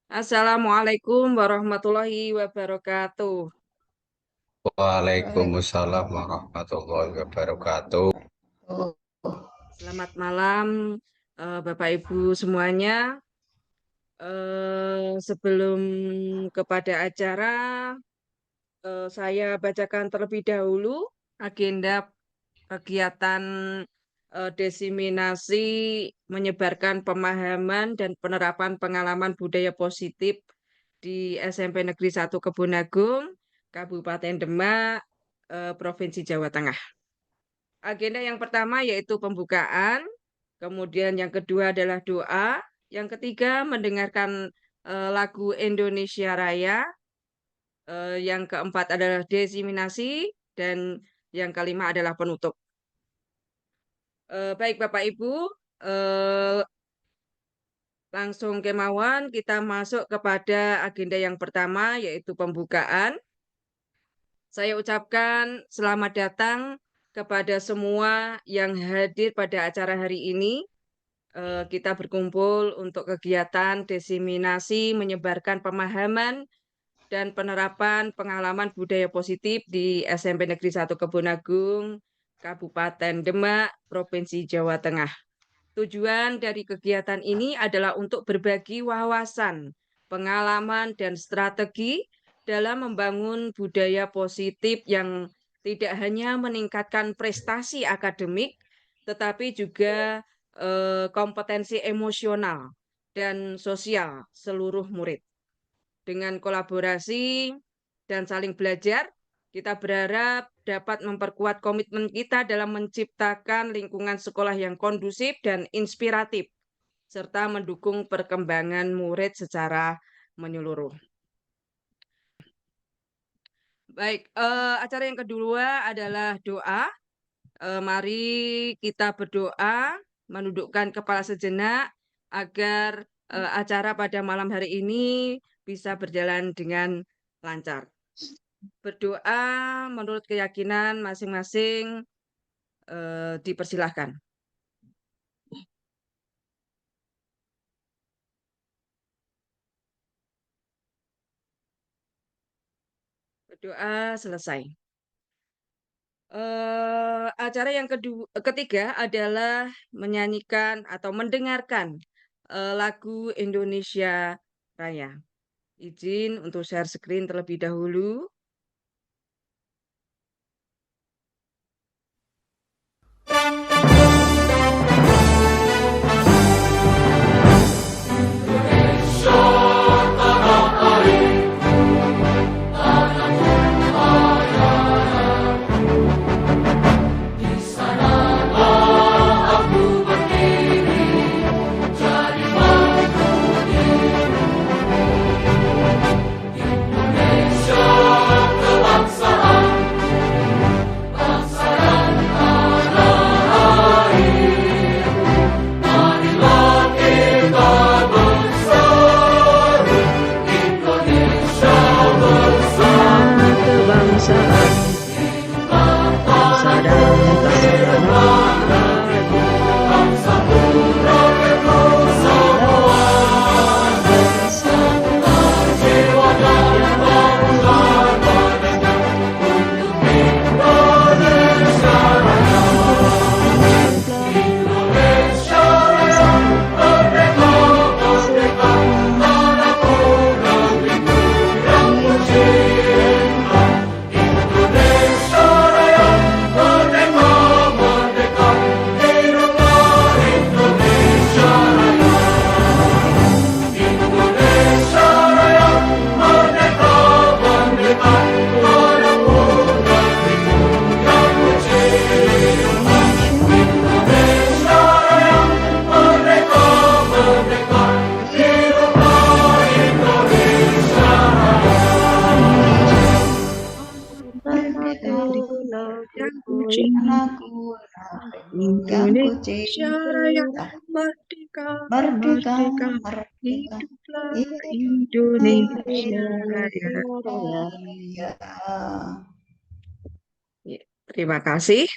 Assalamualaikum warahmatullahi wabarakatuh. Waalaikumsalam warahmatullahi wabarakatuh. Oh, Selamat malam, Bapak Ibu semuanya. Sebelum kepada acara, saya bacakan terlebih dahulu agenda kegiatan diseminasi menyebarkan pemahaman dan penerapan pengalaman budaya positif di SMP Negeri 1 Kebun Kabupaten Demak, Provinsi Jawa Tengah. Agenda yang pertama yaitu pembukaan, kemudian yang kedua adalah doa, yang ketiga mendengarkan lagu Indonesia Raya, yang keempat adalah diseminasi, dan yang kelima adalah penutup. Baik Bapak Ibu, eh, langsung kemauan kita masuk kepada agenda yang pertama yaitu pembukaan. Saya ucapkan selamat datang kepada semua yang hadir pada acara hari ini. Kita berkumpul untuk kegiatan diseminasi menyebarkan pemahaman dan penerapan pengalaman budaya positif di SMP Negeri 1 Kebonagung, Kabupaten Demak, Provinsi Jawa Tengah. Tujuan dari kegiatan ini adalah untuk berbagi wawasan, pengalaman, dan strategi dalam membangun budaya positif yang tidak hanya meningkatkan prestasi akademik, tetapi juga kompetensi emosional dan sosial seluruh murid. Dengan kolaborasi dan saling belajar, kita berharap dapat memperkuat komitmen kita dalam menciptakan lingkungan sekolah yang kondusif dan inspiratif, serta mendukung perkembangan murid secara menyeluruh. Baik, acara yang kedua adalah doa. Mari kita berdoa, menundukkan kepala sejenak agar acara pada malam hari ini bisa berjalan dengan lancar. Berdoa menurut keyakinan masing-masing, dipersilahkan. Berdoa selesai. Acara yang ketiga adalah menyanyikan atau mendengarkan lagu Indonesia Raya. Izin untuk share screen terlebih dahulu. Kebangsaan, bangsa dan tanah anakku, Indonesia Raya, merdeka, merdeka, merdeka, merdeka, hiduplah Indonesia Raya. Indonesia. Ya, terima kasih.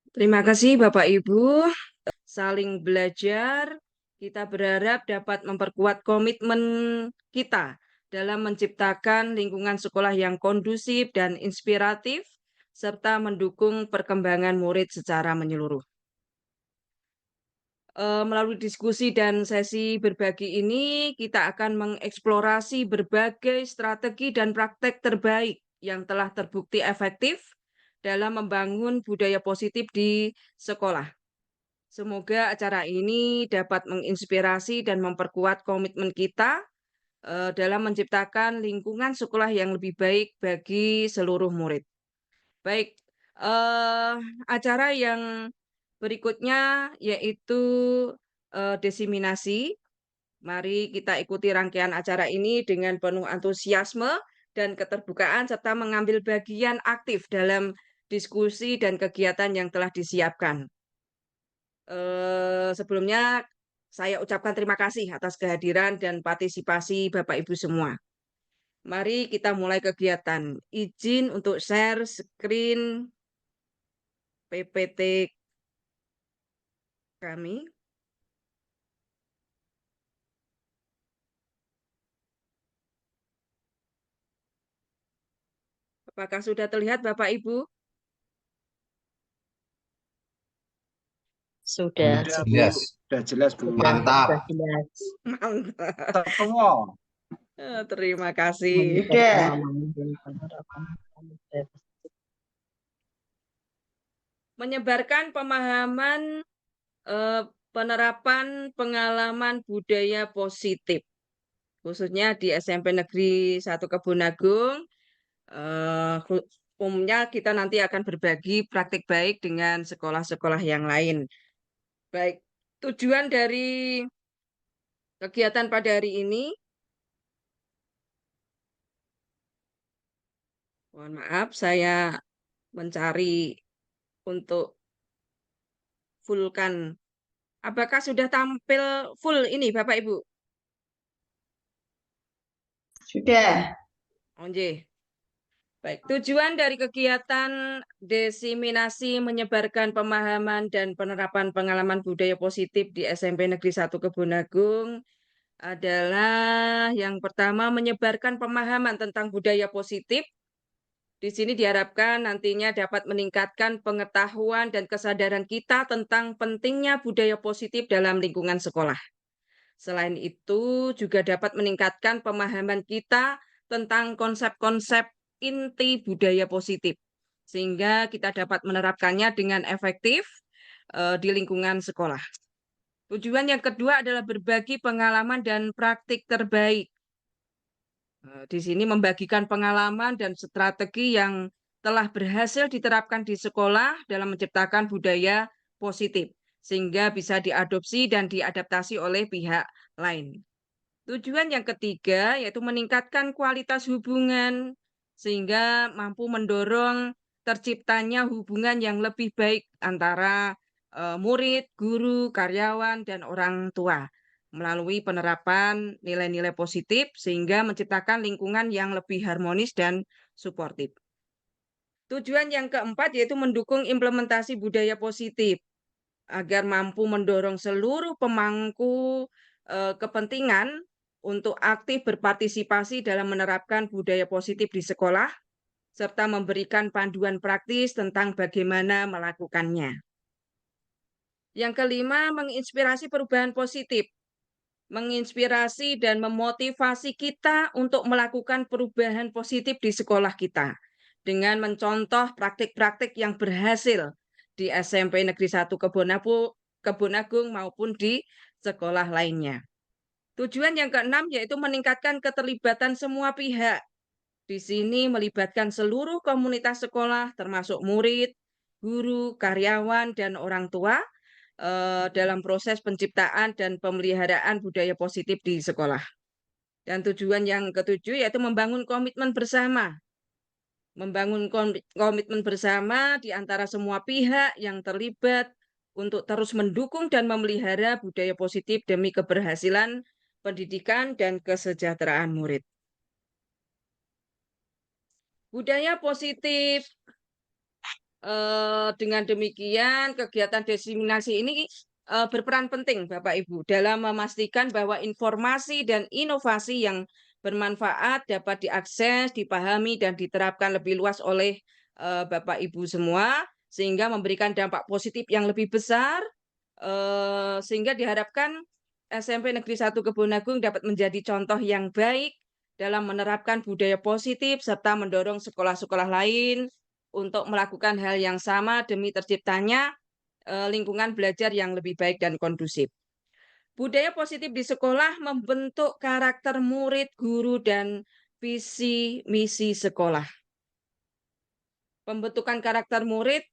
Terima kasih Bapak Ibu. Saling belajar, kita berharap dapat memperkuat komitmen kita dalam menciptakan lingkungan sekolah yang kondusif dan inspiratif, serta mendukung perkembangan murid secara menyeluruh. Melalui diskusi dan sesi berbagi ini, kita akan mengeksplorasi berbagai strategi dan praktek terbaik yang telah terbukti efektif dalam membangun budaya positif di sekolah. Semoga acara ini dapat menginspirasi dan memperkuat komitmen kita dalam menciptakan lingkungan sekolah yang lebih baik bagi seluruh murid. Baik, eh, acara yang berikutnya yaitu desiminasi. Mari kita ikuti rangkaian acara ini dengan penuh antusiasme dan keterbukaan serta mengambil bagian aktif dalam diskusi dan kegiatan yang telah disiapkan. Sebelumnya saya ucapkan terima kasih atas kehadiran dan partisipasi Bapak Ibu semua. Mari kita mulai kegiatan. Izin untuk share screen PPT kami. Apakah sudah terlihat Bapak Ibu? Sudah. Sudah, Bu. Jelas. Sudah jelas, Bu. Mantap. Sudah jelas. Mantap. Semua. Terima kasih. Sudah. Menyebarkan pemahaman penerapan pengalaman budaya positif, khususnya di SMP Negeri 1 Kebonagung. Umumnya kita nanti akan berbagi praktik baik dengan sekolah-sekolah yang lain. Baik, tujuan dari kegiatan pada hari ini, mohon maaf, saya mencari untuk fullkan. Apakah sudah tampil full ini, Bapak Ibu? Sudah. Oke. Baik, tujuan dari kegiatan desiminasi menyebarkan pemahaman dan penerapan pengalaman budaya positif di SMP Negeri 1 Kebonagung adalah yang pertama menyebarkan pemahaman tentang budaya positif. Di sini diharapkan nantinya dapat meningkatkan pengetahuan dan kesadaran kita tentang pentingnya budaya positif dalam lingkungan sekolah. Selain itu, juga dapat meningkatkan pemahaman kita tentang konsep-konsep inti budaya positif, sehingga kita dapat menerapkannya dengan efektif di lingkungan sekolah. Tujuan yang kedua adalah berbagi pengalaman dan praktik terbaik. Di sini membagikan pengalaman dan strategi yang telah berhasil diterapkan di sekolah dalam menciptakan budaya positif, sehingga bisa diadopsi dan diadaptasi oleh pihak lain. Tujuan yang ketiga yaitu meningkatkan kualitas hubungan sehingga mampu mendorong terciptanya hubungan yang lebih baik antara murid, guru, karyawan, dan orang tua melalui penerapan nilai-nilai positif sehingga menciptakan lingkungan yang lebih harmonis dan suportif. Tujuan yang keempat yaitu mendukung implementasi budaya positif agar mampu mendorong seluruh pemangku kepentingan untuk aktif berpartisipasi dalam menerapkan budaya positif di sekolah, serta memberikan panduan praktis tentang bagaimana melakukannya. Yang kelima, menginspirasi perubahan positif, menginspirasi dan memotivasi kita untuk melakukan perubahan positif di sekolah kita dengan mencontoh praktik-praktik yang berhasil di SMP Negeri 1 Kebonagung maupun di sekolah lainnya. Tujuan yang keenam yaitu meningkatkan keterlibatan semua pihak. Di sini melibatkan seluruh komunitas sekolah termasuk murid, guru, karyawan, dan orang tua dalam proses penciptaan dan pemeliharaan budaya positif di sekolah. Dan tujuan yang ketujuh yaitu membangun komitmen bersama. Membangun komitmen bersama di antara semua pihak yang terlibat untuk terus mendukung dan memelihara budaya positif demi keberhasilan pendidikan dan kesejahteraan murid. Budaya positif Dengan demikian, kegiatan diseminasi ini berperan penting, Bapak Ibu, dalam memastikan bahwa informasi dan inovasi yang bermanfaat dapat diakses, dipahami, dan diterapkan lebih luas oleh Bapak Ibu semua, sehingga memberikan dampak positif yang lebih besar, sehingga diharapkan SMP Negeri 1 Kebonagung dapat menjadi contoh yang baik dalam menerapkan budaya positif serta mendorong sekolah-sekolah lain untuk melakukan hal yang sama demi terciptanya lingkungan belajar yang lebih baik dan kondusif. Budaya positif di sekolah membentuk karakter murid, guru, dan visi misi sekolah. Pembentukan karakter murid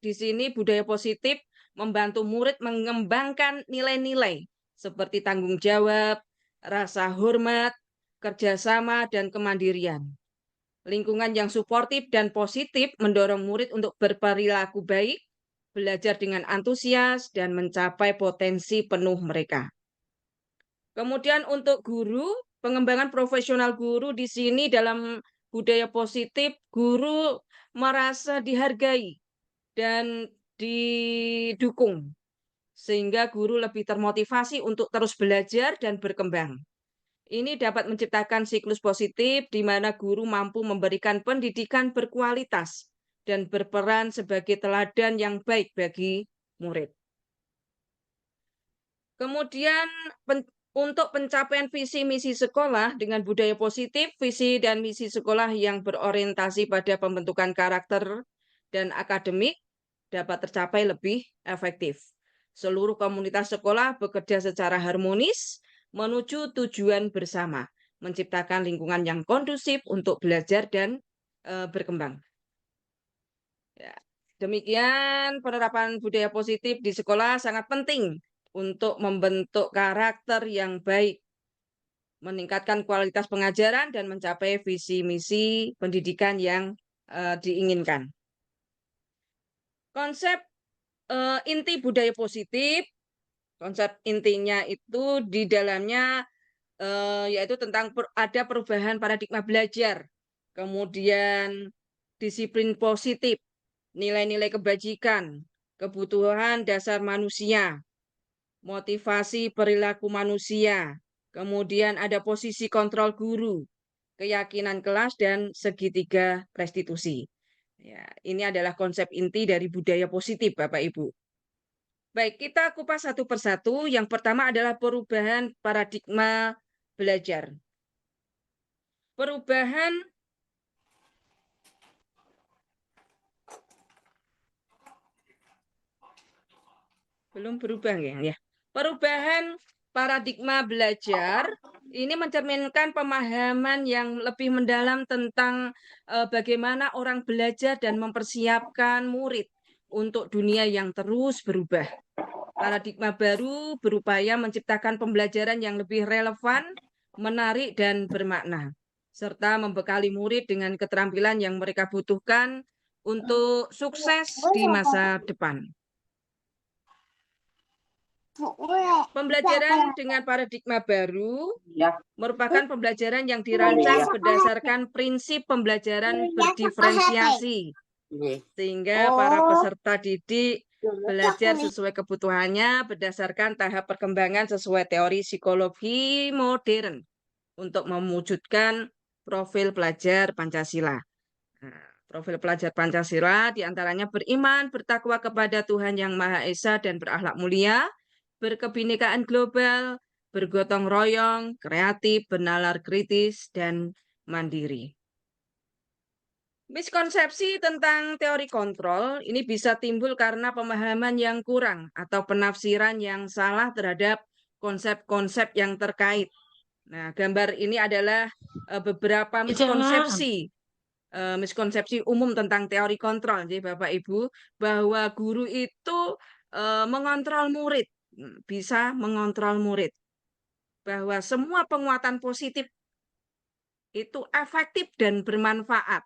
di sini budaya positif membantu murid mengembangkan nilai-nilai seperti tanggung jawab, rasa hormat, kerjasama, dan kemandirian. Lingkungan yang suportif dan positif mendorong murid untuk berperilaku baik, belajar dengan antusias, dan mencapai potensi penuh mereka. Kemudian untuk guru, pengembangan profesional guru di sini dalam budaya positif, guru merasa dihargai dan didukung, sehingga guru lebih termotivasi untuk terus belajar dan berkembang. Ini dapat menciptakan siklus positif di mana guru mampu memberikan pendidikan berkualitas dan berperan sebagai teladan yang baik bagi murid. Kemudian untuk pencapaian visi misi sekolah dengan budaya positif, visi dan misi sekolah yang berorientasi pada pembentukan karakter dan akademik dapat tercapai lebih efektif. Seluruh komunitas sekolah bekerja secara harmonis menuju tujuan bersama, menciptakan lingkungan yang kondusif untuk belajar dan berkembang. Ya, demikian penerapan budaya positif di sekolah sangat penting untuk membentuk karakter yang baik, meningkatkan kualitas pengajaran, dan mencapai visi misi pendidikan yang diinginkan. Konsep inti budaya positif, konsep intinya itu di dalamnya yaitu tentang ada perubahan paradigma belajar, kemudian disiplin positif, nilai-nilai kebajikan, kebutuhan dasar manusia, motivasi perilaku manusia, kemudian ada posisi kontrol guru, keyakinan kelas, dan segitiga restitusi. Ya, ini adalah konsep inti dari budaya positif, Bapak Ibu. Baik, kita kupas satu persatu. Yang pertama adalah perubahan paradigma belajar. Perubahan belum berubah ya. Perubahan paradigma belajar ini mencerminkan pemahaman yang lebih mendalam tentang bagaimana orang belajar dan mempersiapkan murid untuk dunia yang terus berubah. Paradigma baru berupaya menciptakan pembelajaran yang lebih relevan, menarik, dan bermakna, serta membekali murid dengan keterampilan yang mereka butuhkan untuk sukses di masa depan. Pembelajaran dengan paradigma baru merupakan pembelajaran yang dirancang berdasarkan prinsip pembelajaran berdiferensiasi, sehingga para peserta didik belajar sesuai kebutuhannya berdasarkan tahap perkembangan sesuai teori psikologi modern untuk mewujudkan profil pelajar Pancasila. Nah, profil pelajar Pancasila diantaranya beriman, bertakwa kepada Tuhan Yang Maha Esa dan berakhlak mulia, berkebinekaan global, bergotong royong, kreatif, bernalar kritis, dan mandiri. Miskonsepsi tentang teori kontrol ini bisa timbul karena pemahaman yang kurang atau penafsiran yang salah terhadap konsep-konsep yang terkait. Nah, gambar ini adalah beberapa miskonsepsi umum tentang teori kontrol, jadi Bapak Ibu, bahwa guru itu mengontrol murid, bisa mengontrol murid, bahwa semua penguatan positif itu efektif dan bermanfaat.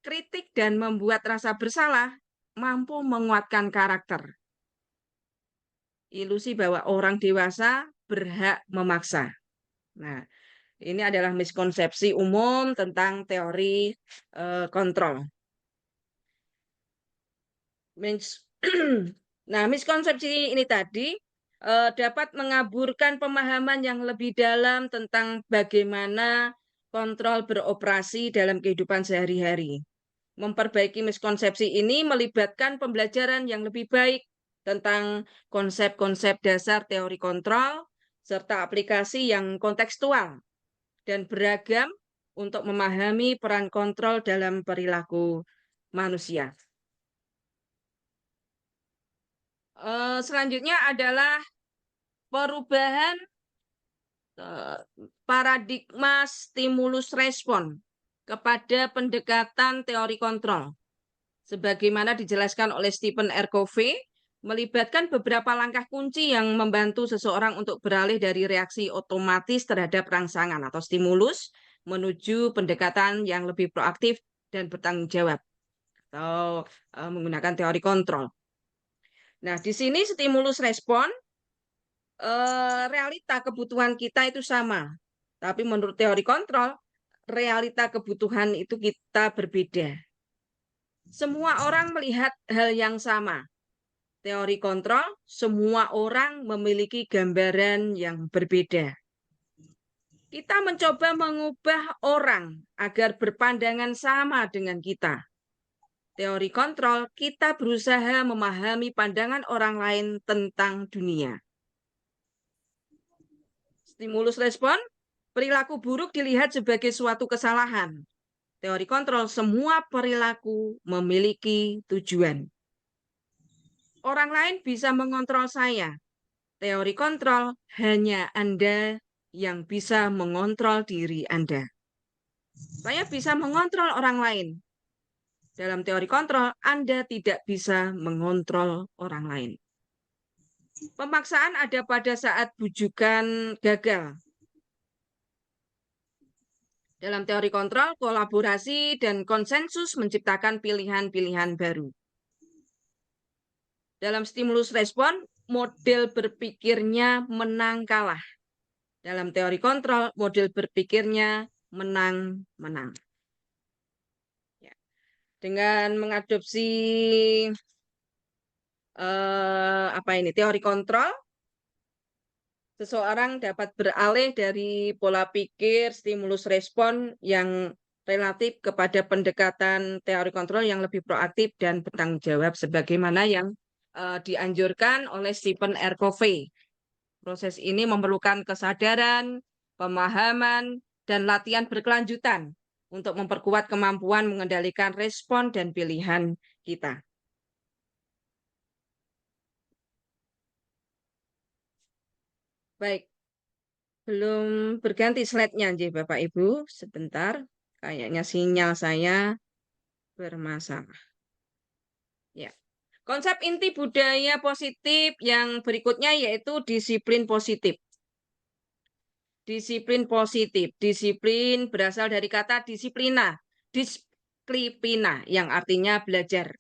Kritik dan membuat rasa bersalah mampu menguatkan karakter. Ilusi bahwa orang dewasa berhak memaksa. Nah, Ini adalah miskonsepsi umum tentang teori kontrol. Nah, miskonsepsi ini tadi dapat mengaburkan pemahaman yang lebih dalam tentang bagaimana kontrol beroperasi dalam kehidupan sehari-hari. Memperbaiki miskonsepsi ini melibatkan pembelajaran yang lebih baik tentang konsep-konsep dasar teori kontrol, serta aplikasi yang kontekstual dan beragam untuk memahami peran kontrol dalam perilaku manusia. Selanjutnya adalah perubahan paradigma stimulus respon kepada pendekatan teori kontrol. Sebagaimana dijelaskan oleh Stephen R. Covey, melibatkan beberapa langkah kunci yang membantu seseorang untuk beralih dari reaksi otomatis terhadap rangsangan atau stimulus menuju pendekatan yang lebih proaktif dan bertanggung jawab atau menggunakan teori kontrol. Nah, di sini stimulus respon realita kebutuhan kita itu sama. Tapi menurut teori kontrol, realita kebutuhan itu kita berbeda. Semua orang melihat hal yang sama. Teori kontrol, semua orang memiliki gambaran yang berbeda. Kita mencoba mengubah orang agar berpandangan sama dengan kita. Teori kontrol, kita berusaha memahami pandangan orang lain tentang dunia. Stimulus respon, perilaku buruk dilihat sebagai suatu kesalahan. Teori kontrol, semua perilaku memiliki tujuan. Orang lain bisa mengontrol saya. Teori kontrol, hanya Anda yang bisa mengontrol diri Anda. Saya bisa mengontrol orang lain. Dalam teori kontrol, Anda tidak bisa mengontrol orang lain. Pemaksaan ada pada saat bujukan gagal. Dalam teori kontrol, kolaborasi dan konsensus menciptakan pilihan-pilihan baru. Dalam stimulus respon, model berpikirnya menang kalah. Dalam teori kontrol, model berpikirnya menang-menang. Ya. Dengan mengadopsi teori kontrol, seseorang dapat beralih dari pola pikir stimulus respon yang relatif kepada pendekatan teori kontrol yang lebih proaktif dan bertanggung jawab sebagaimana yang dianjurkan oleh Stephen R. Covey. Proses ini memerlukan kesadaran, pemahaman, dan latihan berkelanjutan untuk memperkuat kemampuan mengendalikan respon dan pilihan kita. Baik, belum berganti slide-nya, Bapak Ibu. Sebentar, kayaknya sinyal saya bermasalah. Ya. Konsep inti budaya positif yang berikutnya yaitu disiplin positif. Disiplin positif. Disiplin berasal dari kata disiplina. Disklipina yang artinya belajar.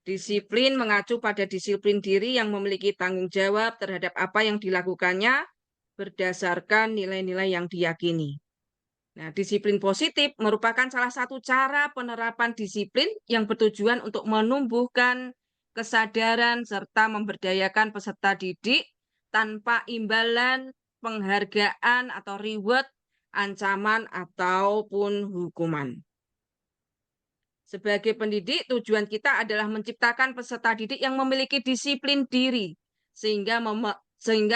Disiplin mengacu pada disiplin diri yang memiliki tanggung jawab terhadap apa yang dilakukannya berdasarkan nilai-nilai yang diyakini. Nah, disiplin positif merupakan salah satu cara penerapan disiplin yang bertujuan untuk menumbuhkan kesadaran serta memberdayakan peserta didik tanpa imbalan, penghargaan atau reward, ancaman ataupun hukuman. Sebagai pendidik, tujuan kita adalah menciptakan peserta didik yang memiliki disiplin diri, sehingga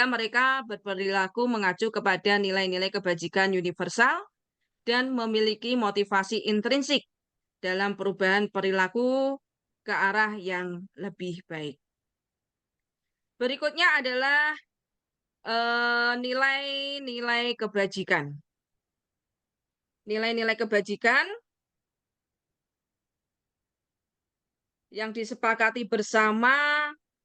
mereka berperilaku mengacu kepada nilai-nilai kebajikan universal dan memiliki motivasi intrinsik dalam perubahan perilaku ke arah yang lebih baik. Berikutnya adalah nilai-nilai kebajikan. Nilai-nilai kebajikan yang disepakati bersama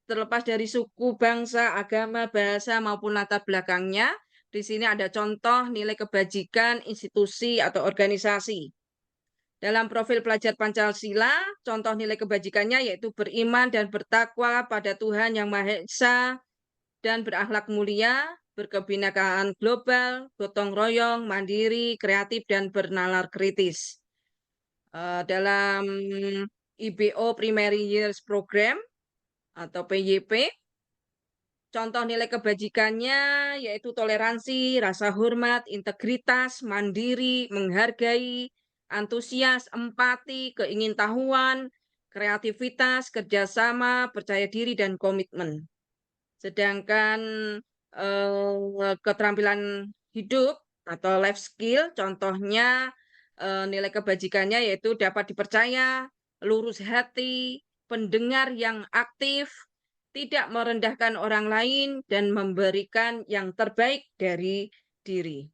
terlepas dari suku, bangsa, agama, bahasa maupun latar belakangnya. Di sini ada contoh nilai kebajikan institusi atau organisasi. Dalam profil pelajar Pancasila, contoh nilai kebajikannya yaitu beriman dan bertakwa pada Tuhan Yang Maha Esa dan berakhlak mulia, berkebinekaan global, gotong royong, mandiri, kreatif, dan bernalar kritis. Dalam IBO Primary Years Program atau PYP, contoh nilai kebajikannya yaitu toleransi, rasa hormat, integritas, mandiri, menghargai, antusias, empati, keingintahuan, kreativitas, kerjasama, percaya diri, dan komitmen. Sedangkan keterampilan hidup atau life skill, contohnya nilai kebajikannya yaitu dapat dipercaya, lurus hati, pendengar yang aktif, tidak merendahkan orang lain, dan memberikan yang terbaik dari diri.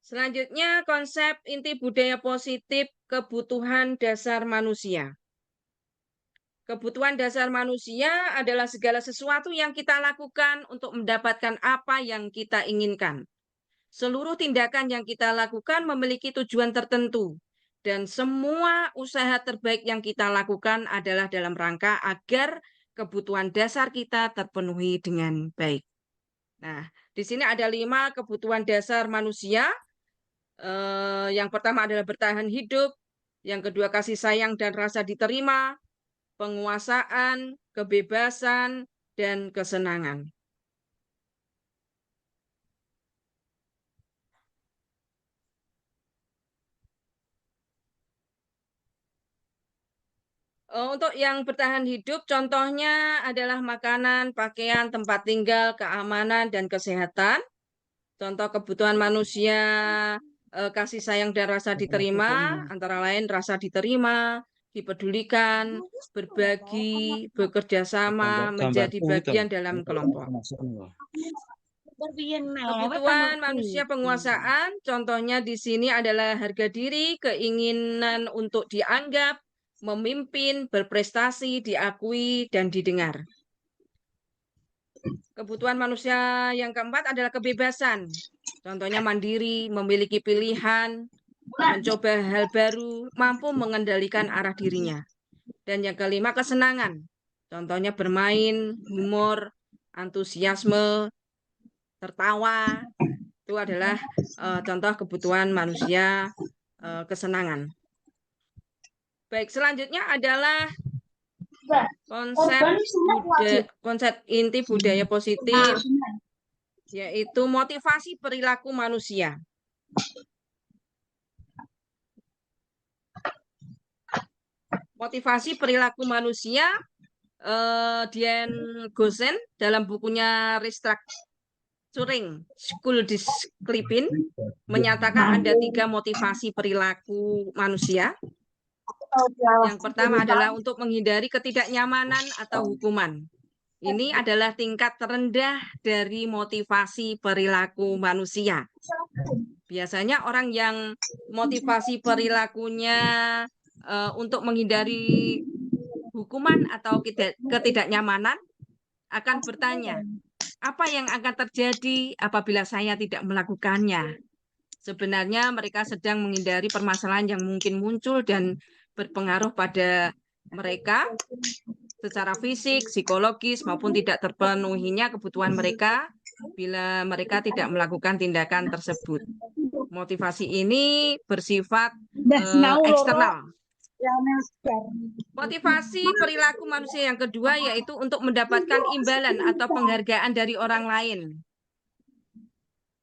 Selanjutnya, konsep inti budaya positif kebutuhan dasar manusia. Kebutuhan dasar manusia adalah segala sesuatu yang kita lakukan untuk mendapatkan apa yang kita inginkan. Seluruh tindakan yang kita lakukan memiliki tujuan tertentu, dan semua usaha terbaik yang kita lakukan adalah dalam rangka agar kebutuhan dasar kita terpenuhi dengan baik. Nah, di sini ada 5 kebutuhan dasar manusia. Yang pertama adalah bertahan hidup, yang kedua kasih sayang dan rasa diterima, penguasaan, kebebasan, dan kesenangan. Untuk yang bertahan hidup, contohnya adalah makanan, pakaian, tempat tinggal, keamanan, dan kesehatan. Contoh kebutuhan manusia, kasih sayang dan rasa diterima, antara lain rasa diterima, dipedulikan, berbagi, bekerja sama, menjadi bagian dalam kelompok. Kebutuhan manusia penguasaan, contohnya di sini adalah harga diri, keinginan untuk dianggap, memimpin, berprestasi, diakui, dan didengar. Kebutuhan manusia yang keempat adalah kebebasan. Contohnya mandiri, memiliki pilihan, mencoba hal baru, mampu mengendalikan arah dirinya. Dan yang kelima, kesenangan. Contohnya bermain, humor, antusiasme, tertawa. Itu adalah contoh kebutuhan manusia kesenangan. Baik, selanjutnya adalah konsep inti budaya positif, yaitu motivasi perilaku manusia. Motivasi perilaku manusia, Dian Gosen dalam bukunya Restructuring School Discipline menyatakan ada 3 motivasi perilaku manusia. Yang pertama adalah untuk menghindari ketidaknyamanan atau hukuman. Ini adalah tingkat terendah dari motivasi perilaku manusia. Biasanya orang yang motivasi perilakunya untuk menghindari hukuman atau ketidaknyamanan akan bertanya, apa yang akan terjadi apabila saya tidak melakukannya? Sebenarnya mereka sedang menghindari permasalahan yang mungkin muncul dan berpengaruh pada mereka secara fisik, psikologis, maupun tidak terpenuhinya kebutuhan mereka bila mereka tidak melakukan tindakan tersebut. Motivasi ini bersifat eksternal. Motivasi perilaku manusia yang kedua yaitu untuk mendapatkan imbalan atau penghargaan dari orang lain.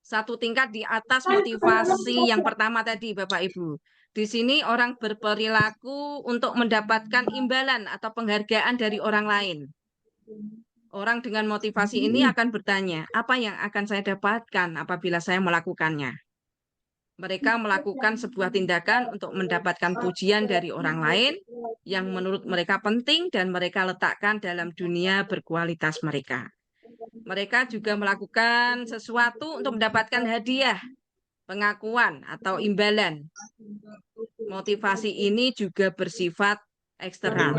Satu tingkat di atas motivasi yang pertama tadi, Bapak Ibu. Di sini orang berperilaku untuk mendapatkan imbalan atau penghargaan dari orang lain. Orang dengan motivasi ini akan bertanya, apa yang akan saya dapatkan apabila saya melakukannya? Mereka melakukan sebuah tindakan untuk mendapatkan pujian dari orang lain yang menurut mereka penting dan mereka letakkan dalam dunia berkualitas mereka. Mereka juga melakukan sesuatu untuk mendapatkan hadiah, pengakuan, atau imbalan. Motivasi ini juga bersifat eksternal.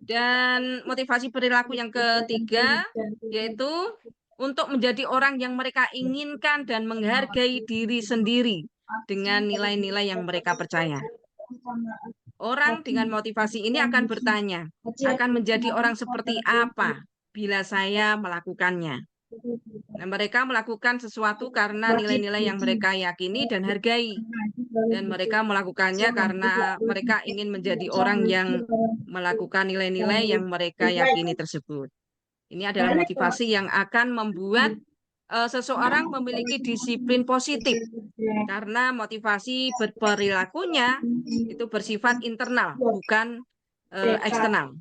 Dan motivasi perilaku yang ketiga yaitu untuk menjadi orang yang mereka inginkan dan menghargai diri sendiri dengan nilai-nilai yang mereka percaya. Orang dengan motivasi ini akan bertanya, akan menjadi orang seperti apa bila saya melakukannya. Nah, mereka melakukan sesuatu karena nilai-nilai yang mereka yakini dan hargai. Dan mereka melakukannya karena mereka ingin menjadi orang yang melakukan nilai-nilai yang mereka yakini tersebut. Ini adalah motivasi yang akan membuat seseorang memiliki disiplin positif. Karena motivasi berperilakunya itu bersifat internal, bukan eksternal.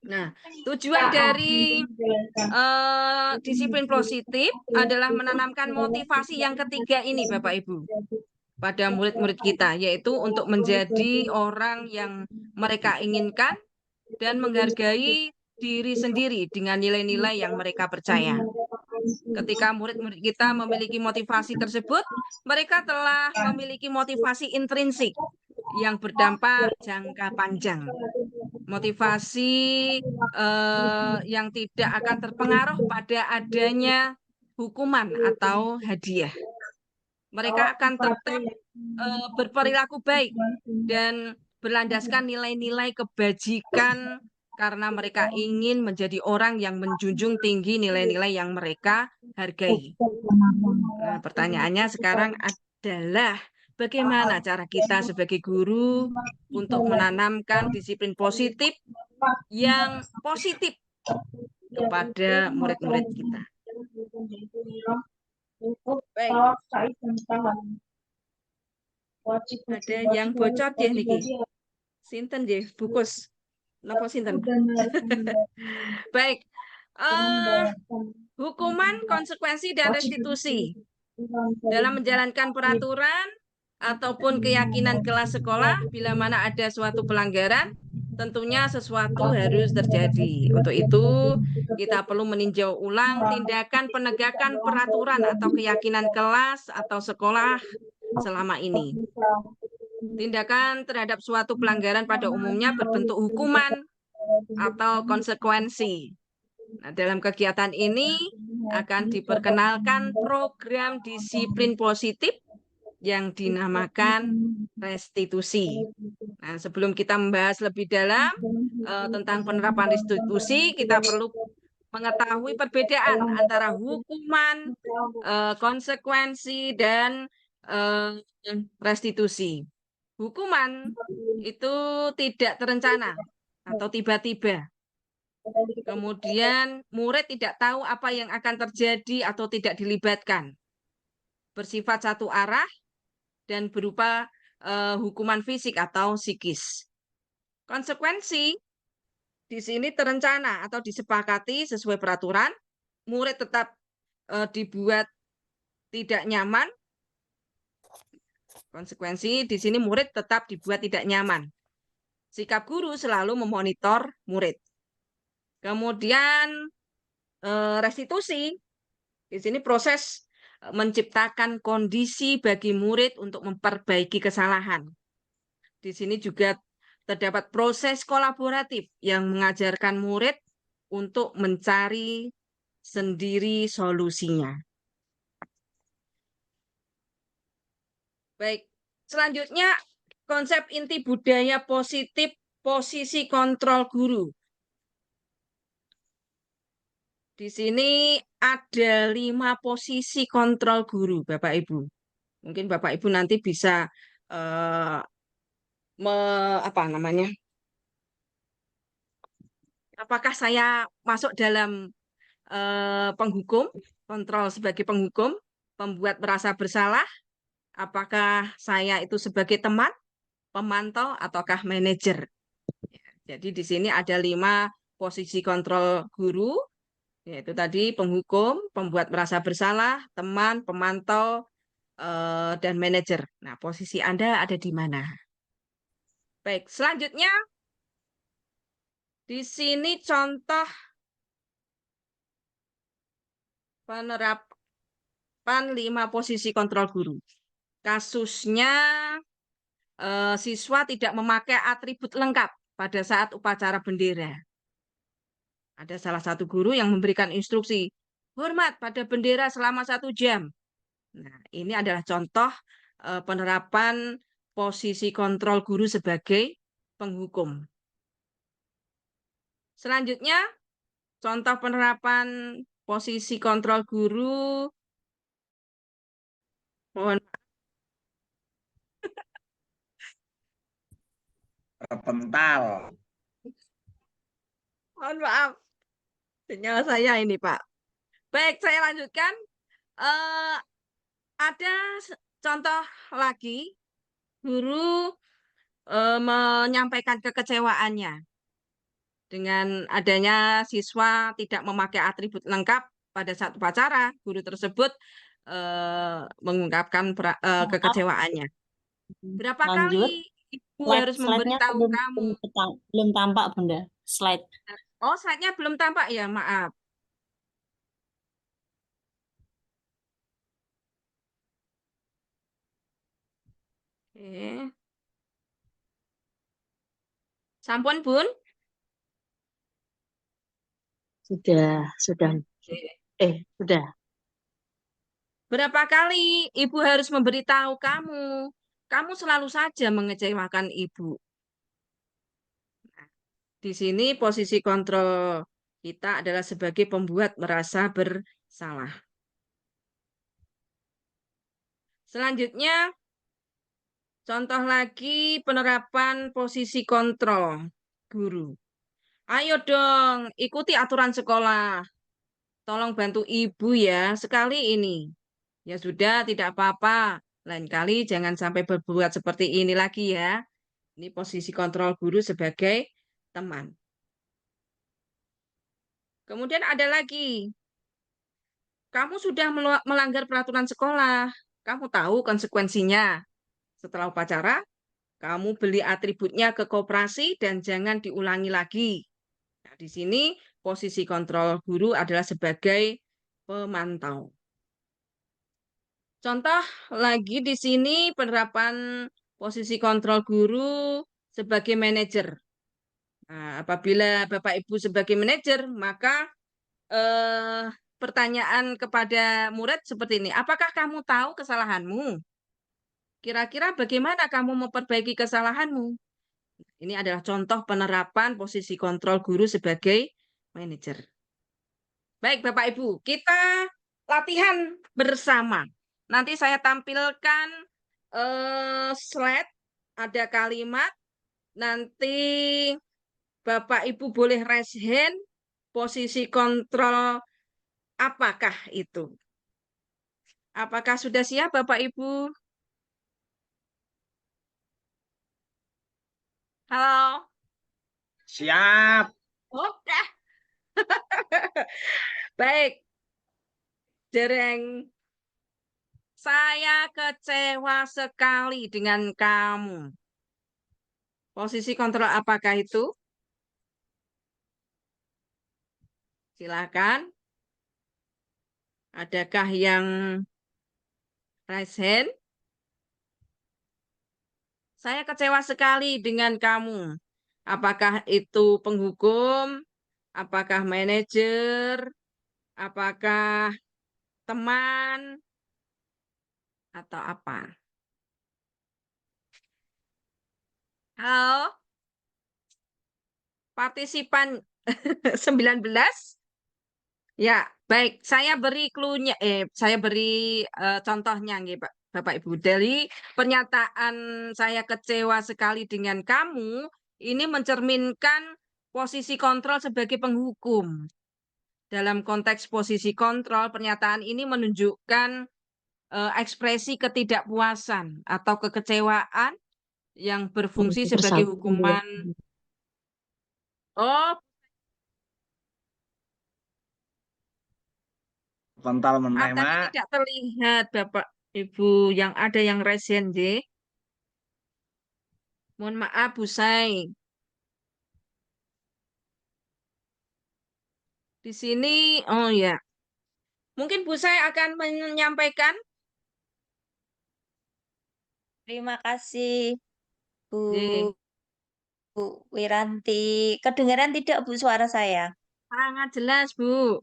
Nah, tujuan dari disiplin positif adalah menanamkan motivasi yang ketiga ini, Bapak Ibu, pada murid-murid kita, yaitu untuk menjadi orang yang mereka inginkan dan menghargai diri sendiri dengan nilai-nilai yang mereka percaya. Ketika murid-murid kita memiliki motivasi tersebut, mereka telah memiliki motivasi intrinsik yang berdampak jangka panjang. Motivasi yang tidak akan terpengaruh pada adanya hukuman atau hadiah. Mereka akan tetap berperilaku baik dan berlandaskan nilai-nilai kebajikan karena mereka ingin menjadi orang yang menjunjung tinggi nilai-nilai yang mereka hargai. Nah, pertanyaannya sekarang adalah bagaimana cara kita sebagai guru untuk menanamkan disiplin positif yang positif kepada murid-murid kita. Baik. Ada yang bocor deh niki. Sinten nggih, bukus. Napa sinten? Baik. Hukuman, konsekuensi, dan restitusi. Dalam menjalankan peraturan ataupun keyakinan kelas sekolah, bila mana ada suatu pelanggaran, tentunya sesuatu harus terjadi. Untuk itu, kita perlu meninjau ulang tindakan penegakan peraturan atau keyakinan kelas atau sekolah selama ini. Tindakan terhadap suatu pelanggaran pada umumnya berbentuk hukuman atau konsekuensi. Nah, dalam kegiatan ini akan diperkenalkan program disiplin positif yang dinamakan restitusi. Nah, sebelum kita membahas lebih dalam tentang penerapan restitusi, kita perlu mengetahui perbedaan antara hukuman, konsekuensi, dan restitusi. Hukuman itu tidak terencana atau tiba-tiba. Kemudian murid tidak tahu apa yang akan terjadi atau tidak dilibatkan. Bersifat satu arah dan berupa hukuman fisik atau psikis. Konsekuensi di sini terencana atau disepakati sesuai peraturan. Murid tetap dibuat tidak nyaman. Konsekuensi di sini murid tetap dibuat tidak nyaman. Sikap guru selalu memonitor murid. Kemudian restitusi, di sini proses menciptakan kondisi bagi murid untuk memperbaiki kesalahan. Di sini juga terdapat proses kolaboratif yang mengajarkan murid untuk mencari sendiri solusinya. Baik, selanjutnya konsep inti budaya positif posisi kontrol guru. Di sini ada 5 posisi kontrol guru, Bapak Ibu. Mungkin Bapak Ibu nanti bisa apakah saya masuk dalam penghukum, kontrol sebagai penghukum, pembuat merasa bersalah, apakah saya itu sebagai teman, pemantau, ataukah manajer. Jadi di sini ada 5 posisi kontrol guru, yaitu tadi penghukum, pembuat merasa bersalah, teman, pemantau, dan manajer. Nah, posisi Anda ada di mana? Baik, selanjutnya di sini contoh penerapan 5 posisi kontrol guru. Kasusnya siswa tidak memakai atribut lengkap pada saat upacara bendera. Ada salah satu guru yang memberikan instruksi, hormat pada bendera selama 1 jam. Nah, ini adalah contoh penerapan posisi kontrol guru sebagai penghukum. Selanjutnya, contoh penerapan posisi kontrol guru. Mohon Pental. maaf, sinyal saya ini, Pak. Baik, saya lanjutkan. Eh, ada contoh lagi, guru menyampaikan kekecewaannya dengan adanya siswa tidak memakai atribut lengkap pada saat upacara. Guru tersebut mengungkapkan Maaf, kekecewaannya. Berapa lanjut. kali ibu harus Slide-nya memberitahu kamu? belum tampak, Bunda. Slide. Oh, slide-nya belum tampak ya, maaf. Oke. Sampun, Bun? Sudah. Oke. Sudah. Berapa kali ibu harus memberitahu kamu? Kamu selalu saja mengecewakan ibu. Di sini posisi kontrol kita adalah sebagai pembuat merasa bersalah. Selanjutnya, contoh lagi penerapan posisi kontrol guru. Ayo dong, ikuti aturan sekolah. Tolong bantu ibu ya, sekali ini. Ya sudah, tidak apa-apa. Lain kali jangan sampai berbuat seperti ini lagi ya. Ini posisi kontrol guru sebagai teman. Kemudian ada lagi, kamu sudah melanggar peraturan sekolah. Kamu tahu konsekuensinya. Setelah upacara, kamu beli atributnya ke koperasi dan jangan diulangi lagi. Nah, di sini posisi kontrol guru adalah sebagai pemantau. Contoh lagi di sini penerapan posisi kontrol guru sebagai manajer. Nah, apabila Bapak Ibu sebagai manajer, maka pertanyaan kepada murid seperti ini. Apakah kamu tahu kesalahanmu? Kira-kira bagaimana kamu memperbaiki kesalahanmu? Ini adalah contoh penerapan posisi kontrol guru sebagai manajer. Baik, Bapak Ibu, kita latihan bersama. Nanti saya tampilkan slide, ada kalimat. Nanti Bapak Ibu boleh raise hand, posisi kontrol apakah itu? Apakah sudah siap Bapak Ibu? Halo? Siap. Oke. Baik. Dereng. Saya kecewa sekali dengan kamu. Posisi kontrol apakah itu? Silakan. Adakah yang raise hand? Saya kecewa sekali dengan kamu. Apakah itu penghukum? Apakah manajer? Apakah teman? Atau apa? Halo? Partisipan 19? Ya, baik. Saya beri clue-nya, saya beri contohnya nih, Bapak Ibu. Dari pernyataan saya kecewa sekali dengan kamu, ini mencerminkan posisi kontrol sebagai penghukum. Dalam konteks posisi kontrol, pernyataan ini menunjukkan ekspresi ketidakpuasan atau kekecewaan yang berfungsi sebagai hukuman. Oh, Pental meneh, tapi Mak. tidak terlihat Bapak Ibu yang ada yang resen, J. Mohon maaf, Bu Sai. Di sini, oh ya. Mungkin Bu Sai akan menyampaikan. Terima kasih, J. Bu Wiranti. Kedengaran tidak, Bu, suara saya? Sangat jelas, Bu.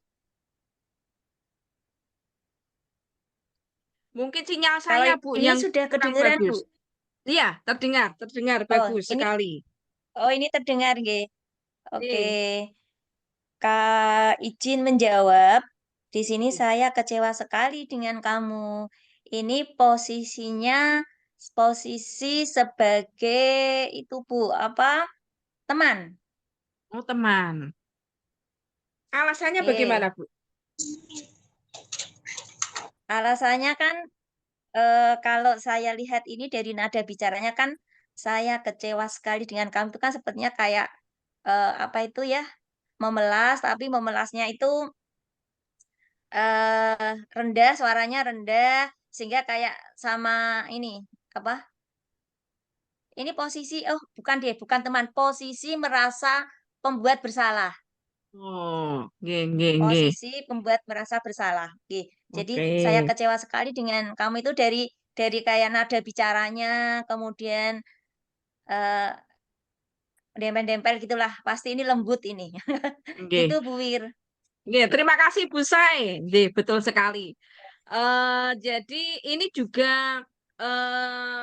Mungkin sinyal Kalau saya, Bu, ini yang sudah kurang kedengaran, Bu. bagus. Iya, terdengar Oh, bagus ini sekali. ini terdengar nggih. Oke. Nih, Kak izin menjawab. Di sini nih. saya kecewa sekali dengan kamu. Ini posisinya posisi sebagai itu Bu, apa? Teman. Oh teman. Alasannya bagaimana, Oke. Bu? Alasannya kan kalau saya lihat ini dari nada bicaranya kan saya kecewa sekali dengan kamu itu kan sepertinya kayak apa itu ya? Memelas, tapi memelasnya itu rendah, suaranya rendah, sehingga kayak sama ini, apa, ini posisi oh bukan deh, bukan teman, posisi merasa pembuat bersalah. Oh, nggih, nggih, nggih. Posisi pembuat merasa bersalah. Oke. Jadi Oke. saya kecewa sekali dengan kamu itu dari kayak nada bicaranya, kemudian eee, dempel-dempel gitulah, pasti ini lembut ini. Nggih. Gitu Bu Wir. Nggih, terima kasih Bu Sai. Nggih, betul sekali. Jadi ini juga eh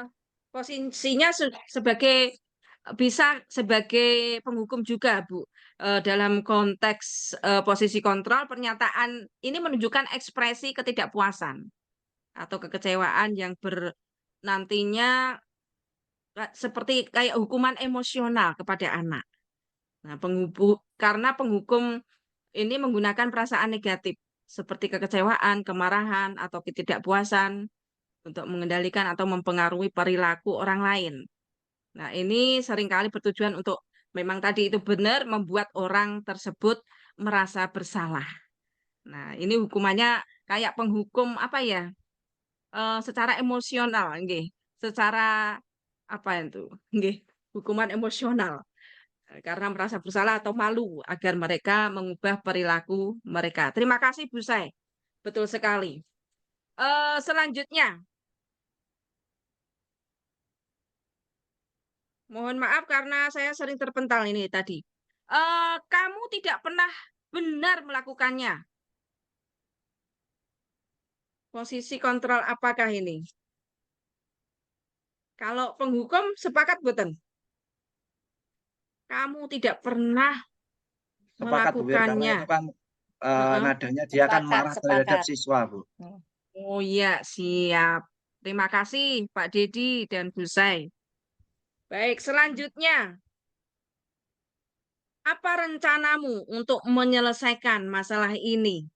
posisinya sebagai bisa sebagai penghukum juga, Bu. Dalam konteks posisi kontrol, pernyataan ini menunjukkan ekspresi ketidakpuasan atau kekecewaan yang nantinya seperti kayak hukuman emosional kepada anak. Nah, karena penghukum ini menggunakan perasaan negatif seperti kekecewaan, kemarahan, atau ketidakpuasan untuk mengendalikan atau mempengaruhi perilaku orang lain. Nah, ini seringkali bertujuan untuk memang tadi itu benar membuat orang tersebut merasa bersalah. Nah, ini hukumannya kayak penghukum apa ya? Secara emosional, nggih. Secara apa itu? Nggih, hukuman emosional. Karena merasa bersalah atau malu agar mereka mengubah perilaku mereka. Terima kasih Bu Sai. Betul sekali. Selanjutnya, mohon maaf karena saya sering terpental ini tadi. Kamu tidak pernah benar melakukannya. Posisi kontrol apakah ini? Kalau penghukum sepakat betul. Kamu tidak pernah Sepakat Bu Wir, karena melakukannya. itu kan Heeh. nadanya dia kan Sepakat marah terhadap sepakat. siswa, Bu. Hmm. Oh iya, siap. Terima kasih Pak Dedi dan Bu Sai. Baik, selanjutnya. Apa rencanamu untuk menyelesaikan masalah ini?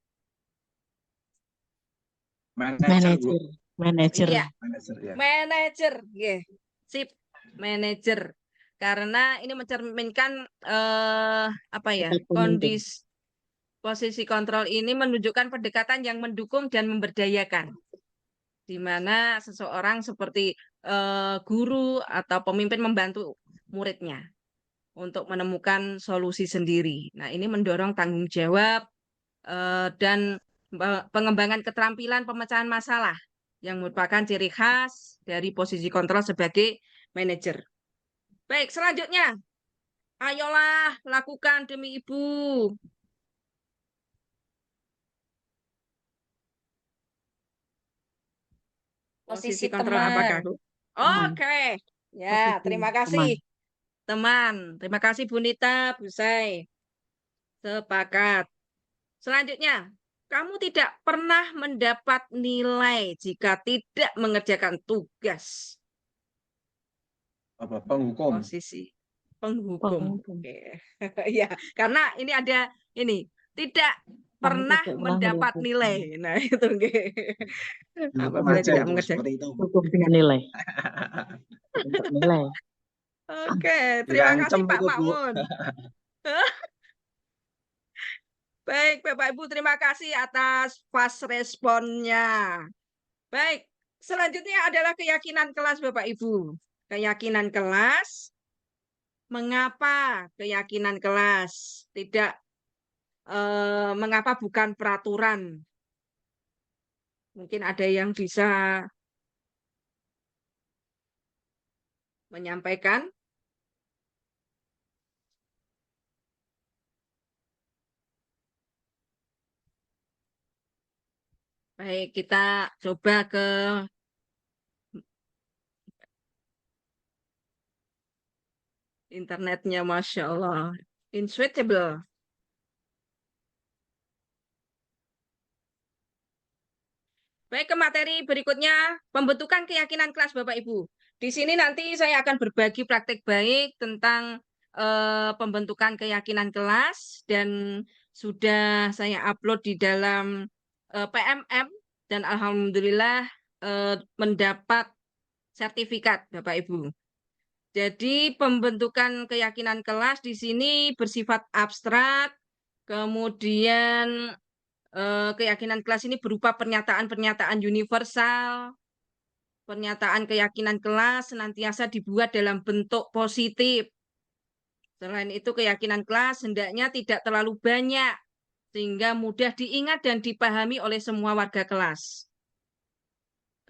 Manajer, Bu. Manajer, manajer. Iya, Manajer ya. manajer, nggih. Sip, manajer. Karena ini mencerminkan apa ya? Tetap pemimpin. Posisi kontrol ini menunjukkan pendekatan yang mendukung dan memberdayakan, di mana seseorang seperti guru atau pemimpin membantu muridnya untuk menemukan solusi sendiri. Nah, ini mendorong tanggung jawab dan pengembangan keterampilan pemecahan masalah yang merupakan ciri khas dari posisi kontrol sebagai manajer. Baik, selanjutnya. Ayolah, lakukan demi ibu. Posisi Posisi kontrol apakah, teman. Bu? Teman, Oke. Ya, posisi terima teman. kasih, teman. Terima kasih, Bu Nita, Bu Sai. Sepakat. Selanjutnya, kamu tidak pernah mendapat nilai jika tidak mengerjakan tugas. Apa penghukum? Posisi penghukum. Pemimpin. Oke. Ya, karena ini ada ini tidak Kamu pernah tidak pernah mendapat melakukan nilai. Nah, itu nggih. Dihukum Apabila aja tidak itu mengerjakan. seperti itu, Bu. hukum dengan nilai. Untuk nilai. Oke, terima kasih Dirancam Pak itu, Bu. Makmun. Baik, Bapak Ibu, terima kasih atas pas responnya. Baik, selanjutnya adalah keyakinan kelas Bapak Ibu. Keyakinan kelas, mengapa keyakinan kelas tidak mengapa bukan peraturan? Mungkin ada yang bisa menyampaikan. Baik, kita coba ke Internetnya, Masya Allah. Inswitchable. Baik, ke materi berikutnya, pembentukan keyakinan kelas Bapak Ibu. Di sini nanti saya akan berbagi praktik baik tentang pembentukan keyakinan kelas dan sudah saya upload di dalam PMM dan alhamdulillah mendapat sertifikat Bapak Ibu. Jadi pembentukan keyakinan kelas di sini bersifat abstrak, kemudian keyakinan kelas ini berupa pernyataan-pernyataan universal. Pernyataan keyakinan kelas senantiasa dibuat dalam bentuk positif. Selain itu, keyakinan kelas hendaknya tidak terlalu banyak, sehingga mudah diingat dan dipahami oleh semua warga kelas.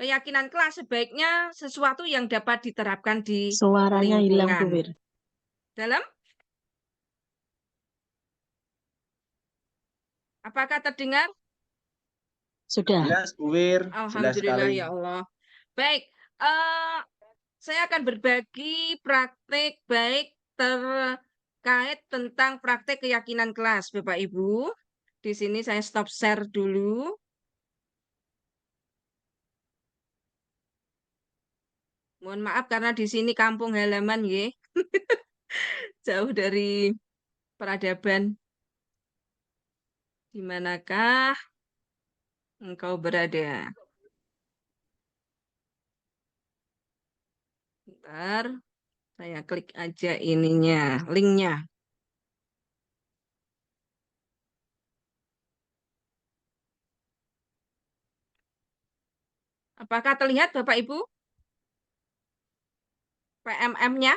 Keyakinan kelas sebaiknya sesuatu yang dapat diterapkan di Suaranya hilang, Bu lingkungan. Wir. Dalam? Apakah terdengar? Sudah. Jelas, Bu Wir. Jelas Alhamdulillah sekali. ya Allah. Baik, saya akan berbagi praktik baik terkait tentang praktik keyakinan kelas, Bapak Ibu. Di sini saya stop share dulu. Mohon maaf karena di sini kampung halaman, ya. Jauh dari peradaban. Di manakah engkau berada? Bentar, saya klik aja ininya, linknya. Apakah terlihat Bapak Ibu? PMM-nya?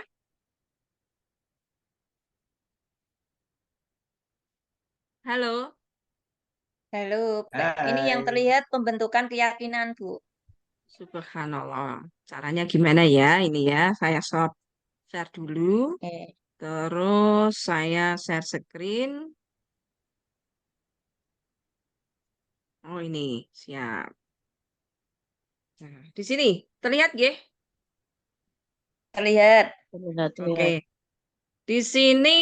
Halo? Halo, ini yang Hai. terlihat pembentukan keyakinan, Bu. Subhanallah. Caranya gimana ya? Ini ya, saya share dulu. Eh, Terus saya share screen. Oh ini, siap. Nah, di sini, terlihat ya? terlihat. Terlihat, Oke. Wir. Di sini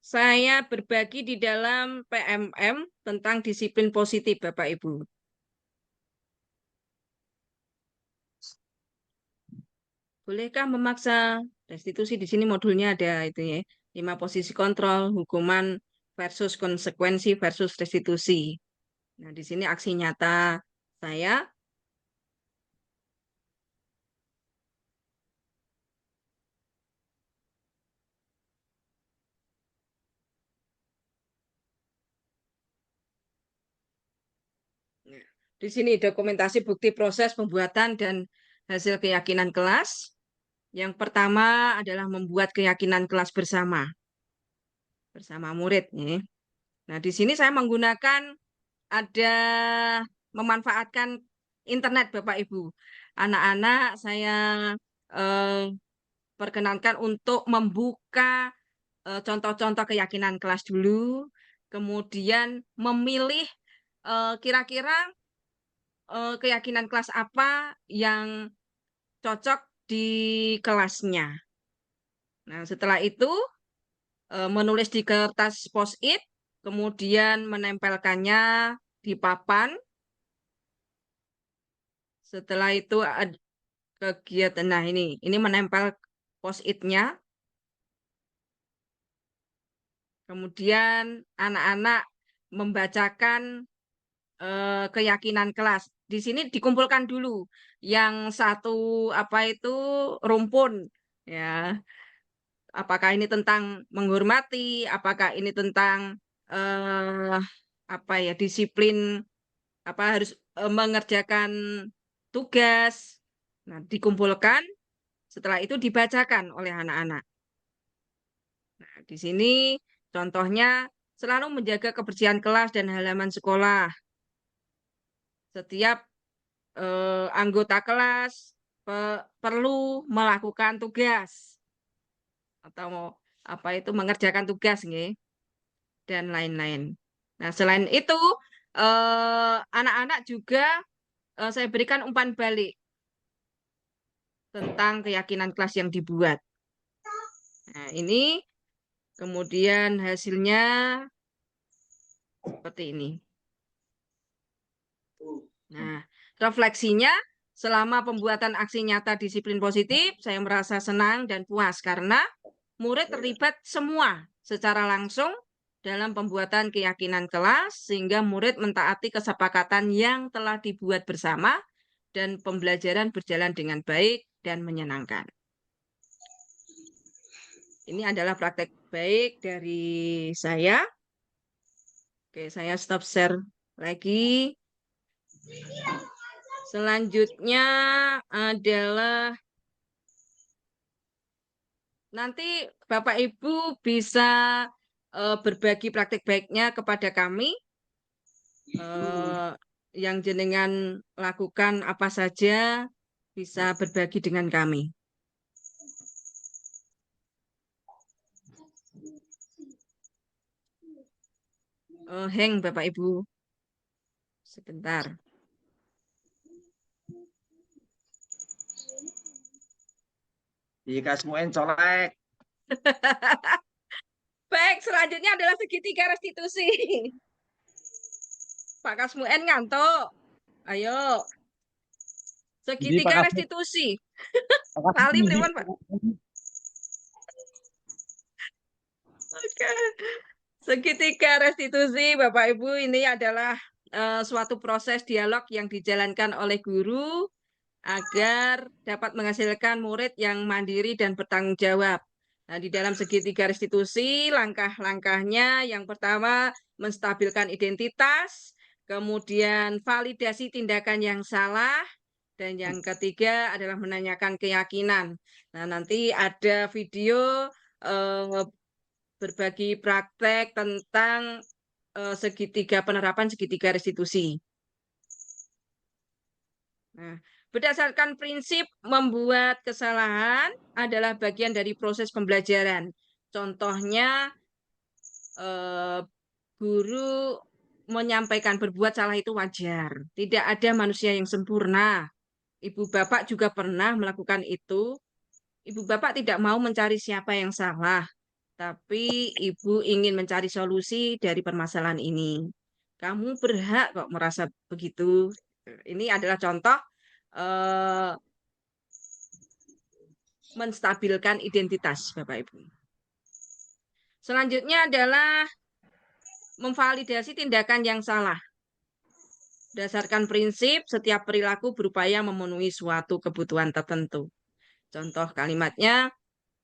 saya berbagi di dalam PMM tentang disiplin positif, Bapak Ibu. Bolehkah memaksa restitusi? Di sini modulnya ada itu ya. 5 posisi kontrol, hukuman versus konsekuensi versus restitusi. Nah, di sini aksi nyata saya. Nah, di sini dokumentasi bukti proses pembuatan dan hasil keyakinan kelas. Yang pertama adalah membuat keyakinan kelas bersama murid. Ya. Nah, di sini saya menggunakan ada memanfaatkan internet Bapak Ibu. Anak-anak saya eh, perkenankan untuk membuka contoh-contoh keyakinan kelas dulu, kemudian memilih kira-kira keyakinan kelas apa yang cocok di kelasnya. Nah, setelah itu menulis di kertas post-it, kemudian menempelkannya di papan. Setelah itu ada kegiatan, nah ini menempel post-it-nya. Kemudian anak-anak membacakan keyakinan kelas. Di sini dikumpulkan dulu yang satu apa itu rumpun ya. Apakah ini tentang menghormati, apakah ini tentang eh apa ya disiplin apa harus mengerjakan tugas. Nah, dikumpulkan setelah itu dibacakan oleh anak-anak. Nah, di sini contohnya selalu menjaga kebersihan kelas dan halaman sekolah. Setiap anggota kelas perlu melakukan tugas atau apa itu mengerjakan tugas nih dan lain-lain. Nah, selain itu anak-anak juga saya berikan umpan balik tentang keyakinan kelas yang dibuat. Nah, ini kemudian hasilnya seperti ini. Nah, refleksinya selama pembuatan aksi nyata disiplin positif, saya merasa senang dan puas karena murid terlibat semua secara langsung dalam pembuatan keyakinan kelas, sehingga murid mentaati kesepakatan yang telah dibuat bersama dan pembelajaran berjalan dengan baik dan menyenangkan. Ini adalah praktek baik dari saya. Oke, saya stop share lagi. Selanjutnya adalah nanti Bapak Ibu bisa berbagi praktek baiknya kepada kami. Yang jenengan lakukan apa saja bisa berbagi dengan kami. Heng Bapak Ibu, sebentar. Dikasmuin colek. Baik, selanjutnya adalah segitiga restitusi. Pak Kasmuen ngantuk. Ayo. Segitiga restitusi. Tali pripun, Pak? Oke. Segitiga restitusi, Bapak Ibu, ini adalah suatu proses dialog yang dijalankan oleh guru agar dapat menghasilkan murid yang mandiri dan bertanggung jawab. Nah, di dalam segitiga restitusi, langkah-langkahnya yang pertama menstabilkan identitas, kemudian validasi tindakan yang salah, dan yang ketiga adalah menanyakan keyakinan. Nah, nanti ada video berbagi praktek tentang penerapan segitiga restitusi. Nah, berdasarkan prinsip membuat kesalahan adalah bagian dari proses pembelajaran. Contohnya, guru menyampaikan berbuat salah itu wajar. Tidak ada manusia yang sempurna. Ibu bapak juga pernah melakukan itu. Ibu bapak tidak mau mencari siapa yang salah, tapi ibu ingin mencari solusi dari permasalahan ini. Kamu berhak kok merasa begitu. Ini adalah contoh menstabilkan identitas, Bapak Ibu. Selanjutnya adalah memvalidasi tindakan yang salah. Berdasarkan prinsip, setiap perilaku berupaya memenuhi suatu kebutuhan tertentu. Contoh kalimatnya,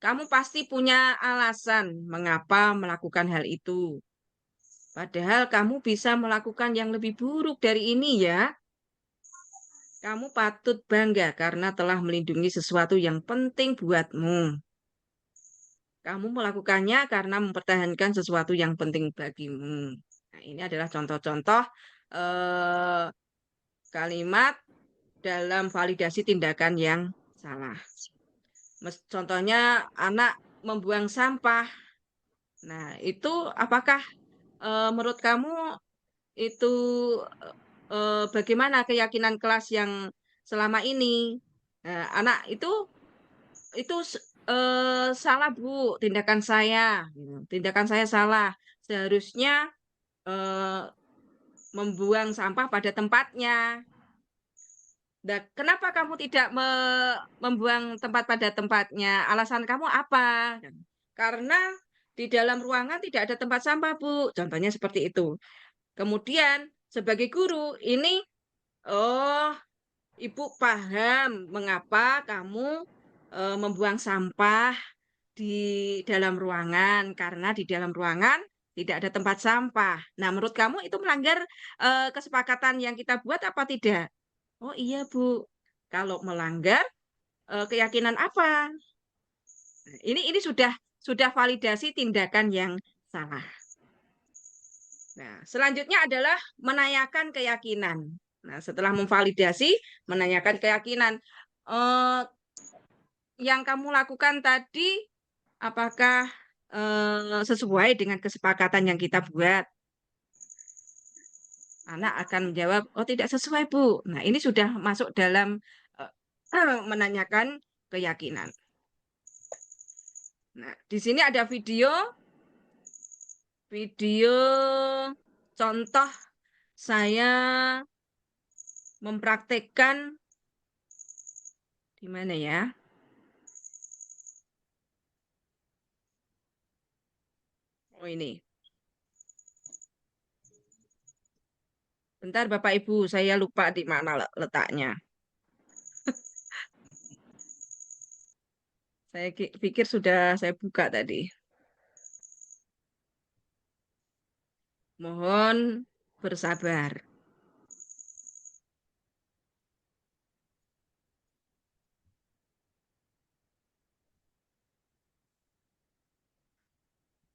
kamu pasti punya alasan mengapa melakukan hal itu. Padahal kamu bisa melakukan yang lebih buruk dari ini ya. Kamu patut bangga karena telah melindungi sesuatu yang penting buatmu. Kamu melakukannya karena mempertahankan sesuatu yang penting bagimu. Nah, ini adalah contoh-contoh kalimat dalam validasi tindakan yang salah. Contohnya anak membuang sampah. Nah, itu apakah menurut kamu itu bagaimana keyakinan kelas yang selama ini? Anak itu salah Bu, tindakan saya, gitu. Tindakan saya salah. Seharusnya membuang sampah pada tempatnya. Nah, kenapa kamu tidak membuang tempat pada tempatnya? Alasan kamu apa? Karena di dalam ruangan tidak ada tempat sampah, Bu. Contohnya seperti itu. Kemudian sebagai guru ini, oh, Ibu paham mengapa kamu membuang sampah di dalam ruangan, karena di dalam ruangan tidak ada tempat sampah. Nah, menurut kamu itu melanggar kesepakatan yang kita buat apa tidak? Oh iya, Bu. Kalau melanggar keyakinan apa? Ini sudah validasi tindakan yang salah. Nah, selanjutnya adalah menanyakan keyakinan. Nah, setelah memvalidasi, menanyakan keyakinan. Yang kamu lakukan tadi, apakah sesuai dengan kesepakatan yang kita buat? Anak akan menjawab, oh tidak sesuai, Bu. Nah, ini sudah masuk dalam menanyakan keyakinan. Nah, di sini ada video contoh saya mempraktekkan di mana ya? Oh ini. Bentar Bapak Ibu, saya lupa di mana letaknya. Saya pikir sudah saya buka tadi. Mohon bersabar.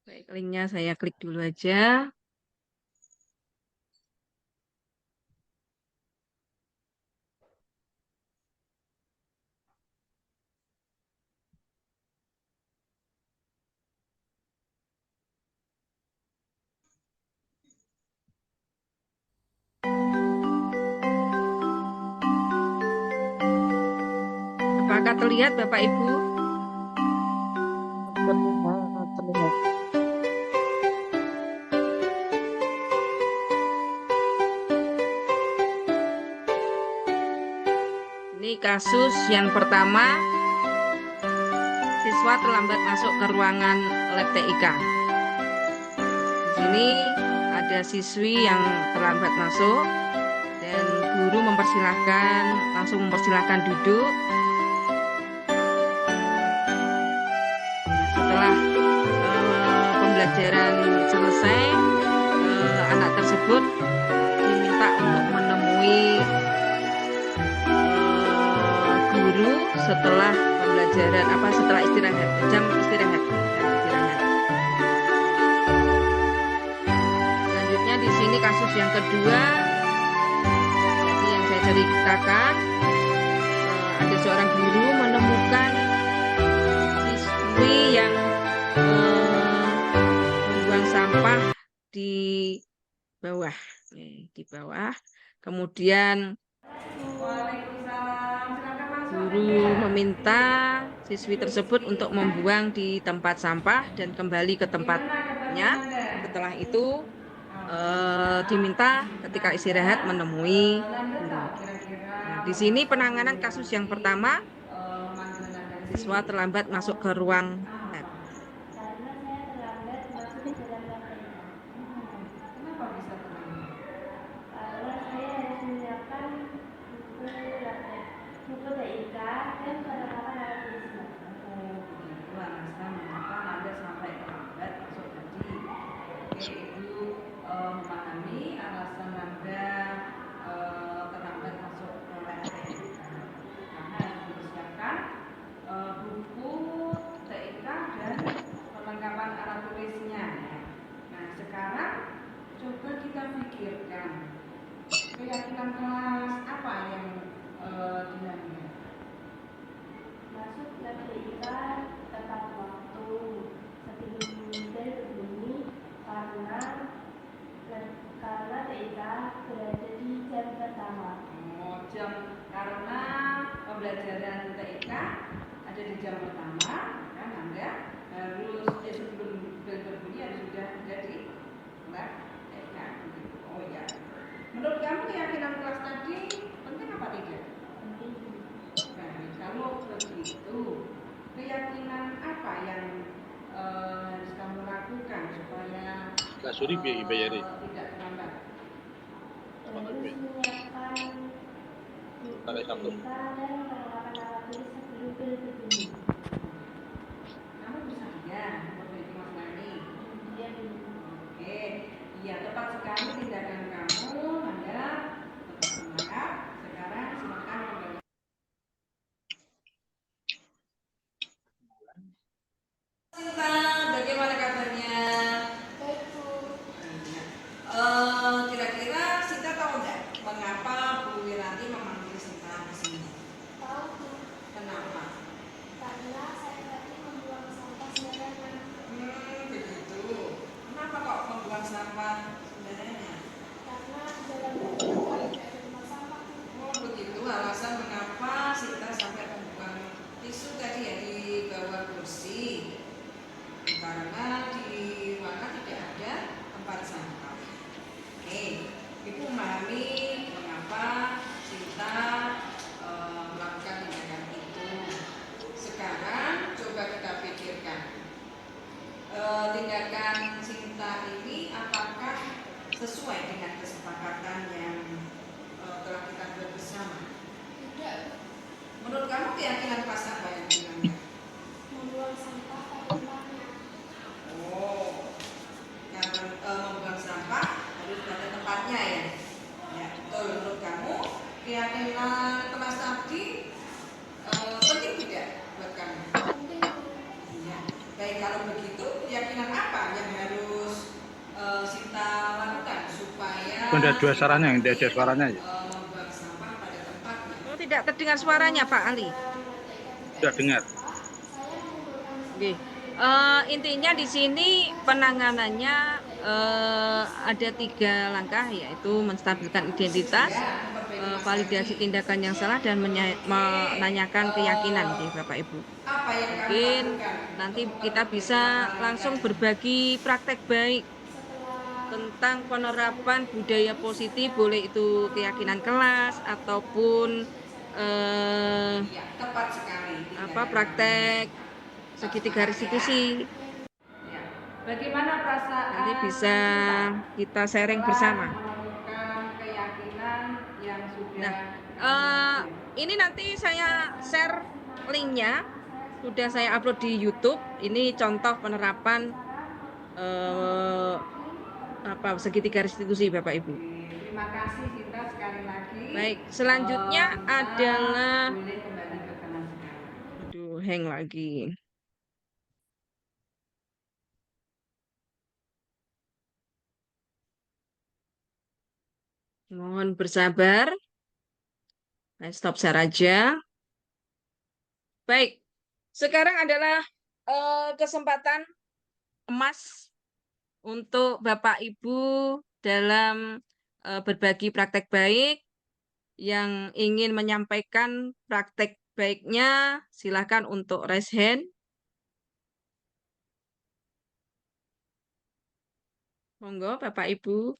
Baik, linknya saya klik dulu aja. Apakah terlihat Bapak Ibu? Terlihat. Ini kasus yang pertama, siswa terlambat masuk ke ruangan lab TIK. Di sini ada siswi yang terlambat masuk dan guru langsung mempersilahkan duduk. Setelah pembelajaran selesai, anak tersebut diminta untuk menemui guru setelah pembelajaran setelah jam istirahat. Selanjutnya di sini kasus yang kedua, tadi yang saya ceritakan, ada seorang guru menemukan siswi yang membuang sampah di bawah. Kemudian guru meminta siswi tersebut untuk membuang di tempat sampah dan kembali ke tempatnya. Setelah itu diminta ketika istirahat menemui guru. Nah, di sini penanganan kasus yang pertama, siswa terlambat masuk ke ruang lab. Memahami alasan Anda terlambat masuk ke lab karena harus dipersiapkan buku TIK dan perlengkapan alat tulisnya. Nah, sekarang coba kita pikirkan keyakinan kelas apa yang dinamika. Masuk lab TIK tepat waktu sebelum bel berbunyi karena TIK berada di jam pertama. Karena pembelajaran TIK ada di jam pertama, kan Anda harus sebelum bel berbunyi harus sudah ada di lab TIK. Oh ya. Menurut kamu keyakinan kelas tadi penting apa tidak? Penting. Nah, kalau begitu, keyakinan apa yang harus kamu lakukan supaya tidak terlambat? Harus menyiapkan buku TIK dan perlengkapan alat tulis sebelum bel berbunyi. Kamu bersedia memperbaiki masalah ini? Iya. Oke, iya tepat sekali tindakan kamu. Anda tetap semangat. Sekarang silakan kembali. Sinta, bagaimana kabarnya? Baik, Bu. Kira-kira Sinta tahu nggak mengapa Bu Wiranti memanggil Sinta ke sini? Tahu, Bu. Kenapa? Karena saya tadi membuang sampah sembarangan. Begitu. Kenapa kok membuang sampah sembarangan? Karena dalam rumah tidak ada tempat sampah. Oh begitu alasan mengapa Sinta sampai membuang tisu tadi ya di bawah kursi. sampah pada tempatnya. Oh, membuang sampah harus pada tempatnya ya. Ya, betul. Menurut kamu keyakinan kelas tadi penting tidak buat kamu? Penting, Bu. Iya. Baik, kalau begitu keyakinan apa yang harus Sinta lakukan supaya Bunda dua kita suaranya, yang nanti ada suaranya ya. membuang sampah pada tempatnya? Oh, tidak terdengar suaranya, Pak Ali. Sudah dengar. Oke. Intinya di sini penanganannya ada 3 langkah, yaitu menstabilkan identitas, validasi tindakan yang salah, dan menanyakan keyakinan, gitu, Bapak Ibu. Mungkin nanti kita bisa langsung berbagi praktek baik tentang penerapan budaya positif, boleh itu keyakinan kelas ataupun praktek segitiga restitusi. Bagaimana perasaan nanti bisa kita sharing bersama. Nah, ini nanti saya share linknya, sudah saya upload di YouTube. Ini contoh penerapan segitiga restitusi, Bapak Ibu. Terima kasih Sinta sekali lagi. Baik, selanjutnya adalah aduh, hang lagi. Mohon bersabar. Saya stop share aja. Baik, sekarang adalah kesempatan emas untuk Bapak Ibu dalam berbagi praktek baik. Yang ingin menyampaikan praktek baiknya, silakan untuk raise hand. Monggo, Bapak Ibu.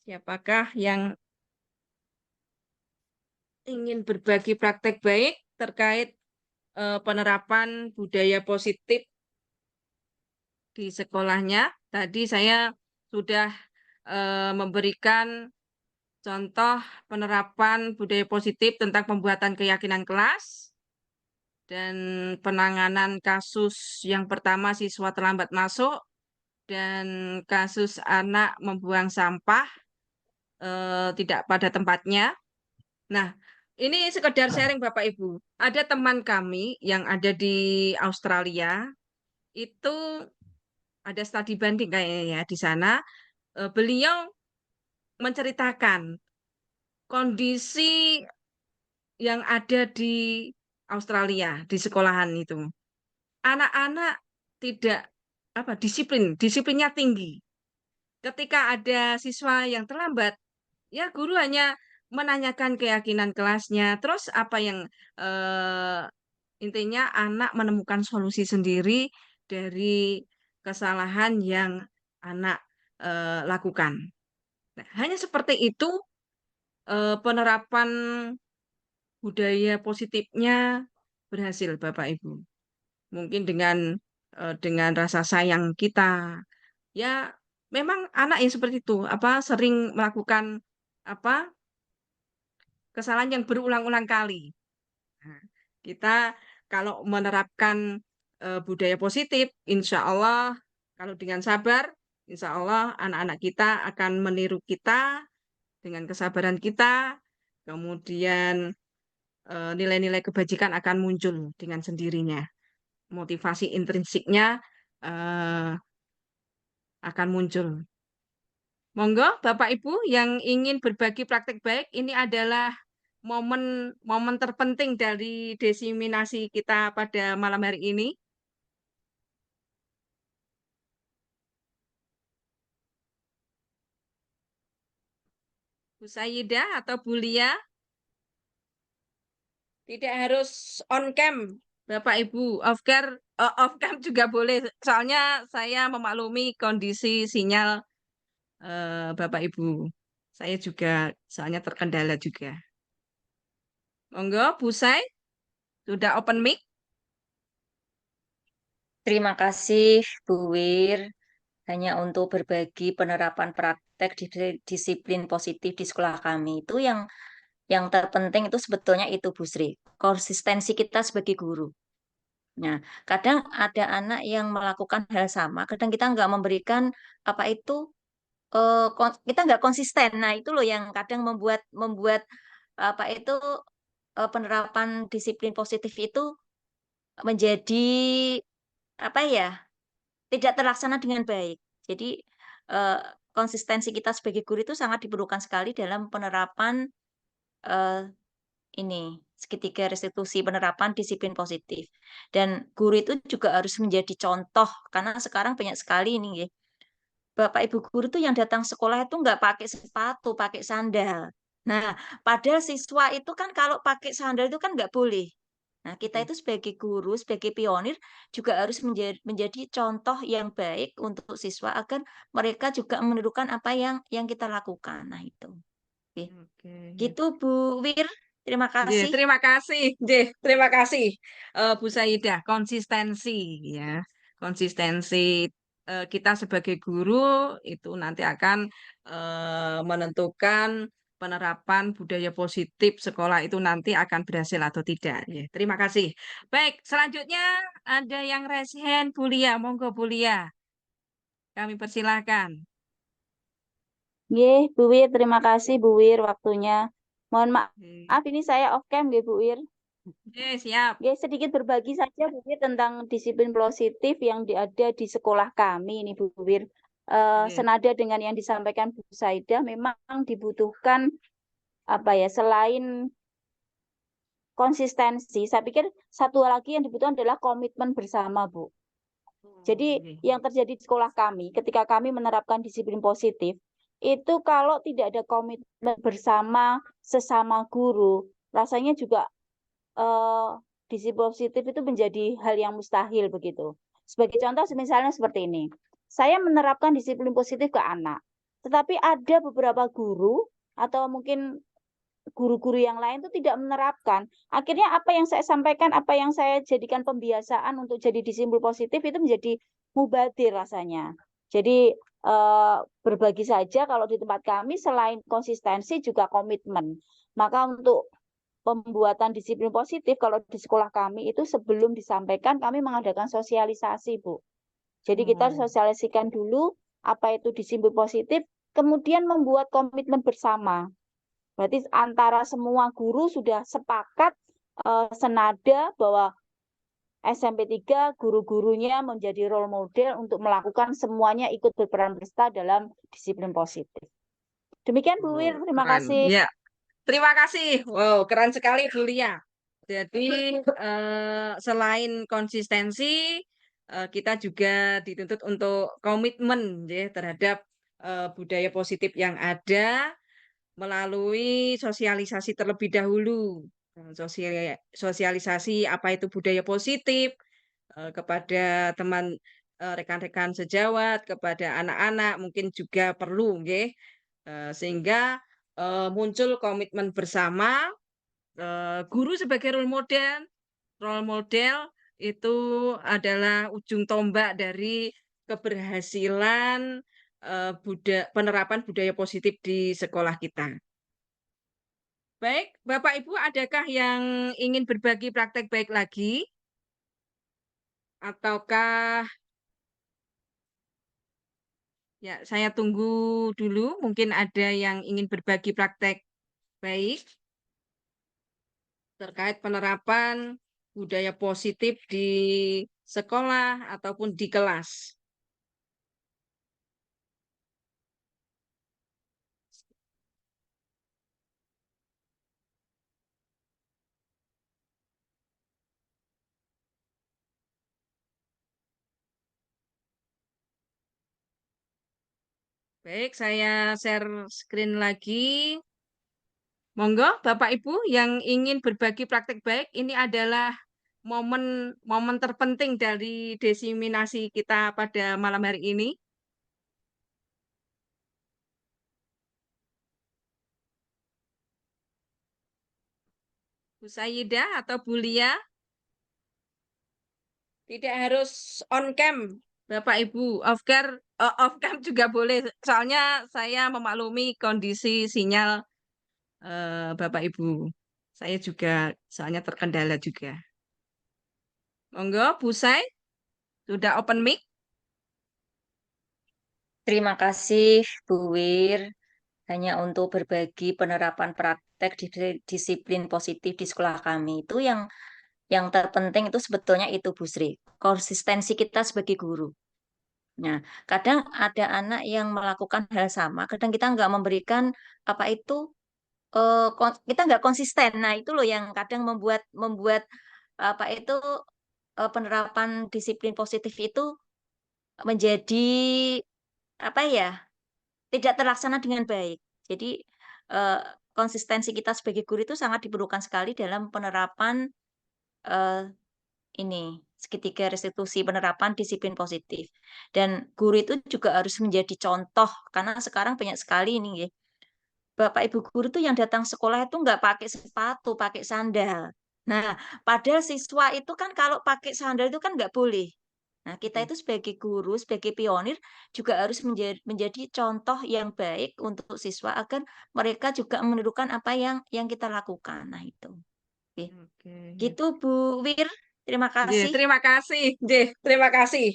Siapakah yang ingin berbagi praktek baik terkait penerapan budaya positif di sekolahnya? Tadi saya sudah memberikan contoh penerapan budaya positif tentang pembuatan keyakinan kelas dan penanganan kasus yang pertama siswa terlambat masuk dan kasus anak membuang sampah tidak pada tempatnya. Nah, ini sekedar sharing Bapak Ibu. Ada teman kami yang ada di Australia, itu ada studi banding kayaknya ya di sana. Beliau menceritakan kondisi yang ada di Australia, di sekolahan itu. Anak-anak tidak disiplinnya tinggi. Ketika ada siswa yang terlambat, ya guru hanya menanyakan keyakinan kelasnya. Terus apa yang intinya anak menemukan solusi sendiri dari kesalahan yang anak lakukan. Nah, hanya seperti itu penerapan budaya positifnya berhasil, Bapak Ibu. Mungkin dengan rasa sayang kita, ya memang anak yang seperti itu, sering melakukan kesalahan yang berulang-ulang kali. Nah, kita kalau menerapkan budaya positif, insya Allah kalau dengan sabar, insya Allah anak-anak kita akan meniru kita dengan kesabaran kita, kemudian nilai-nilai kebajikan akan muncul dengan sendirinya. Motivasi intrinsiknya akan muncul. Monggo, Bapak Ibu yang ingin berbagi praktek baik, ini adalah momen terpenting dari desiminasi kita pada malam hari ini. Bu Sayyidah atau Bu Lia, tidak harus on cam, Bapak Ibu, off cam juga boleh. Soalnya saya memaklumi kondisi sinyal Bapak Ibu. Saya juga soalnya terkendala juga. Monggo, Bu Say, sudah open mic. Terima kasih, Bu Wir. Hanya untuk berbagi penerapan praktek disiplin positif di sekolah kami. Itu Yang terpenting itu sebetulnya itu Bu Sri, konsistensi kita sebagai guru. Nah, kadang ada anak yang melakukan hal sama, kadang kita nggak memberikan apa itu kita nggak konsisten. Nah, itu loh yang kadang membuat membuat apa itu penerapan disiplin positif itu menjadi apa ya, tidak terlaksana dengan baik. Jadi eh, konsistensi kita sebagai guru itu sangat diperlukan sekali dalam penerapan eh, ini segitiga restitusi penerapan disiplin positif. Dan guru itu juga harus menjadi contoh karena sekarang banyak sekali ini ya. Bapak Ibu guru tuh yang datang sekolah itu nggak pakai sepatu, pakai sandal. Nah, padahal siswa itu kan kalau pakai sandal itu kan nggak boleh. Nah, kita itu sebagai guru, sebagai pionir juga harus menjadi contoh yang baik untuk siswa agar mereka juga menirukan apa yang kita lakukan. Nah, itu. Oke. Oke. Gitu Bu Wir. Terima Nggih, kasih. terima kasih. Nggih, terima kasih Bu Saidah. Konsistensi ya. Konsistensi kita sebagai guru itu nanti akan menentukan penerapan budaya positif sekolah itu nanti akan berhasil atau tidak. Ya, terima kasih. Baik, selanjutnya ada yang raise hand, Bu Lia. Monggo Bu Lia. Kami persilahkan. Nggih, Bu Wir, terima kasih Bu Wir waktunya. Mohon Oke. maaf ini saya off cam nggih Bu Wir. Oke, siap. Nggih, sedikit berbagi saja Bu Wir tentang disiplin positif yang ada di sekolah kami ini Bu Wir. Oke. Senada dengan yang disampaikan Bu Saidah, memang dibutuhkan apa ya, selain konsistensi, saya pikir satu lagi yang dibutuhkan adalah komitmen bersama, Bu. Jadi Oke. yang terjadi di sekolah kami ketika kami menerapkan disiplin positif, itu kalau tidak ada komitmen bersama sesama guru, rasanya juga disiplin positif itu menjadi hal yang mustahil begitu. Sebagai contoh misalnya seperti ini. Saya menerapkan disiplin positif ke anak, tetapi ada beberapa guru atau mungkin guru-guru yang lain itu tidak menerapkan. Akhirnya apa yang saya sampaikan, apa yang saya jadikan pembiasaan untuk jadi disiplin positif itu menjadi mubadir rasanya. Jadi berbagi saja kalau di tempat kami selain konsistensi juga komitmen. Maka untuk pembuatan disiplin positif kalau di sekolah kami itu sebelum disampaikan kami mengadakan sosialisasi, Bu. Jadi kita sosialisasikan dulu apa itu disiplin positif, kemudian membuat komitmen bersama. Berarti antara semua guru sudah sepakat senada bahwa SMP 3 guru-gurunya menjadi role model untuk melakukan semuanya ikut berperan serta dalam disiplin positif. Demikian Bu Wir, terima Keren. kasih. Ya, terima kasih. Wow, keren sekali Bu Lia. Jadi selain konsistensi, kita juga dituntut untuk komitmen ya terhadap budaya positif yang ada melalui sosialisasi terlebih dahulu. Sosialisasi apa itu budaya positif kepada teman rekan-rekan sejawat, kepada anak-anak mungkin juga perlu, nggih. Sehingga muncul komitmen bersama guru sebagai role model itu adalah ujung tombak dari keberhasilan penerapan budaya positif di sekolah kita. Baik, Bapak Ibu, adakah yang ingin berbagi praktek baik lagi? Ataukah ya saya tunggu dulu, mungkin ada yang ingin berbagi praktek baik terkait penerapan budaya positif di sekolah ataupun di kelas. Baik, saya share screen lagi. Monggo, Bapak Ibu yang ingin berbagi praktek baik, ini adalah momen terpenting dari desiminasi kita pada malam hari ini. Bu Sayyidah atau Bu Lia, tidak harus on cam, Bapak Ibu. Off cam juga boleh. Soalnya saya memaklumi kondisi sinyal Bapak Ibu. Saya juga soalnya terkendala juga. Monggo, Bu Sai, sudah open mic? Terima kasih, Bu Wir, hanya untuk berbagi penerapan praktek disiplin positif di sekolah kami. Itu yang terpenting itu sebetulnya itu, Bu Sri, konsistensi kita sebagai guru. Nah, kadang ada anak yang melakukan hal sama, kadang kita nggak memberikan apa itu, kita nggak konsisten. Nah, itu loh yang kadang membuat membuat apa itu penerapan disiplin positif itu menjadi apa ya, tidak terlaksana dengan baik. Jadi eh, konsistensi kita sebagai guru itu sangat diperlukan sekali dalam penerapan eh, ini segitiga restitusi, penerapan disiplin positif. Dan guru itu juga harus menjadi contoh karena sekarang banyak sekali ini ya, Bapak Ibu guru tuh yang datang sekolah itu nggak pakai sepatu, pakai sandal. Nah, padahal siswa itu kan kalau pakai sandal itu kan nggak boleh. Nah, kita itu sebagai guru, sebagai pionir juga harus menjadi contoh yang baik untuk siswa agar mereka juga menirukan apa yang kita lakukan. Nah, itu. Oke. Oke. Gitu, Bu Wir. Terima Nggih, kasih. terima kasih. Nggih, terima kasih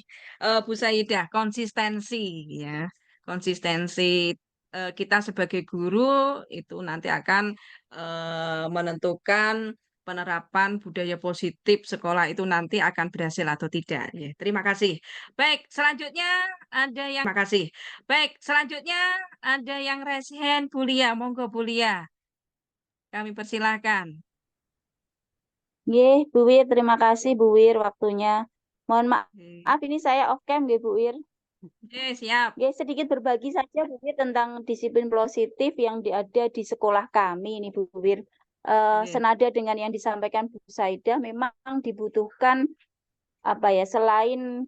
Bu Saidah. Konsistensi ya. Konsistensi kita sebagai guru itu nanti akan menentukan penerapan budaya positif sekolah itu nanti akan berhasil atau tidak. Ya, terima kasih. Baik, selanjutnya ada yang terima kasih. Baik, selanjutnya ada yang raise hand, Bu Lia. Monggo Bu Lia. Kami persilahkan. Nggih, Bu Wir, terima kasih Bu Wir waktunya. Mohon Oke, maaf ini saya off cam nggih Bu Wir. Oke, siap. Nggih, sedikit berbagi saja Bu Wir tentang disiplin positif yang ada di sekolah kami ini Bu Wir. Oke. Senada dengan yang disampaikan Bu Saidah, memang dibutuhkan apa ya, selain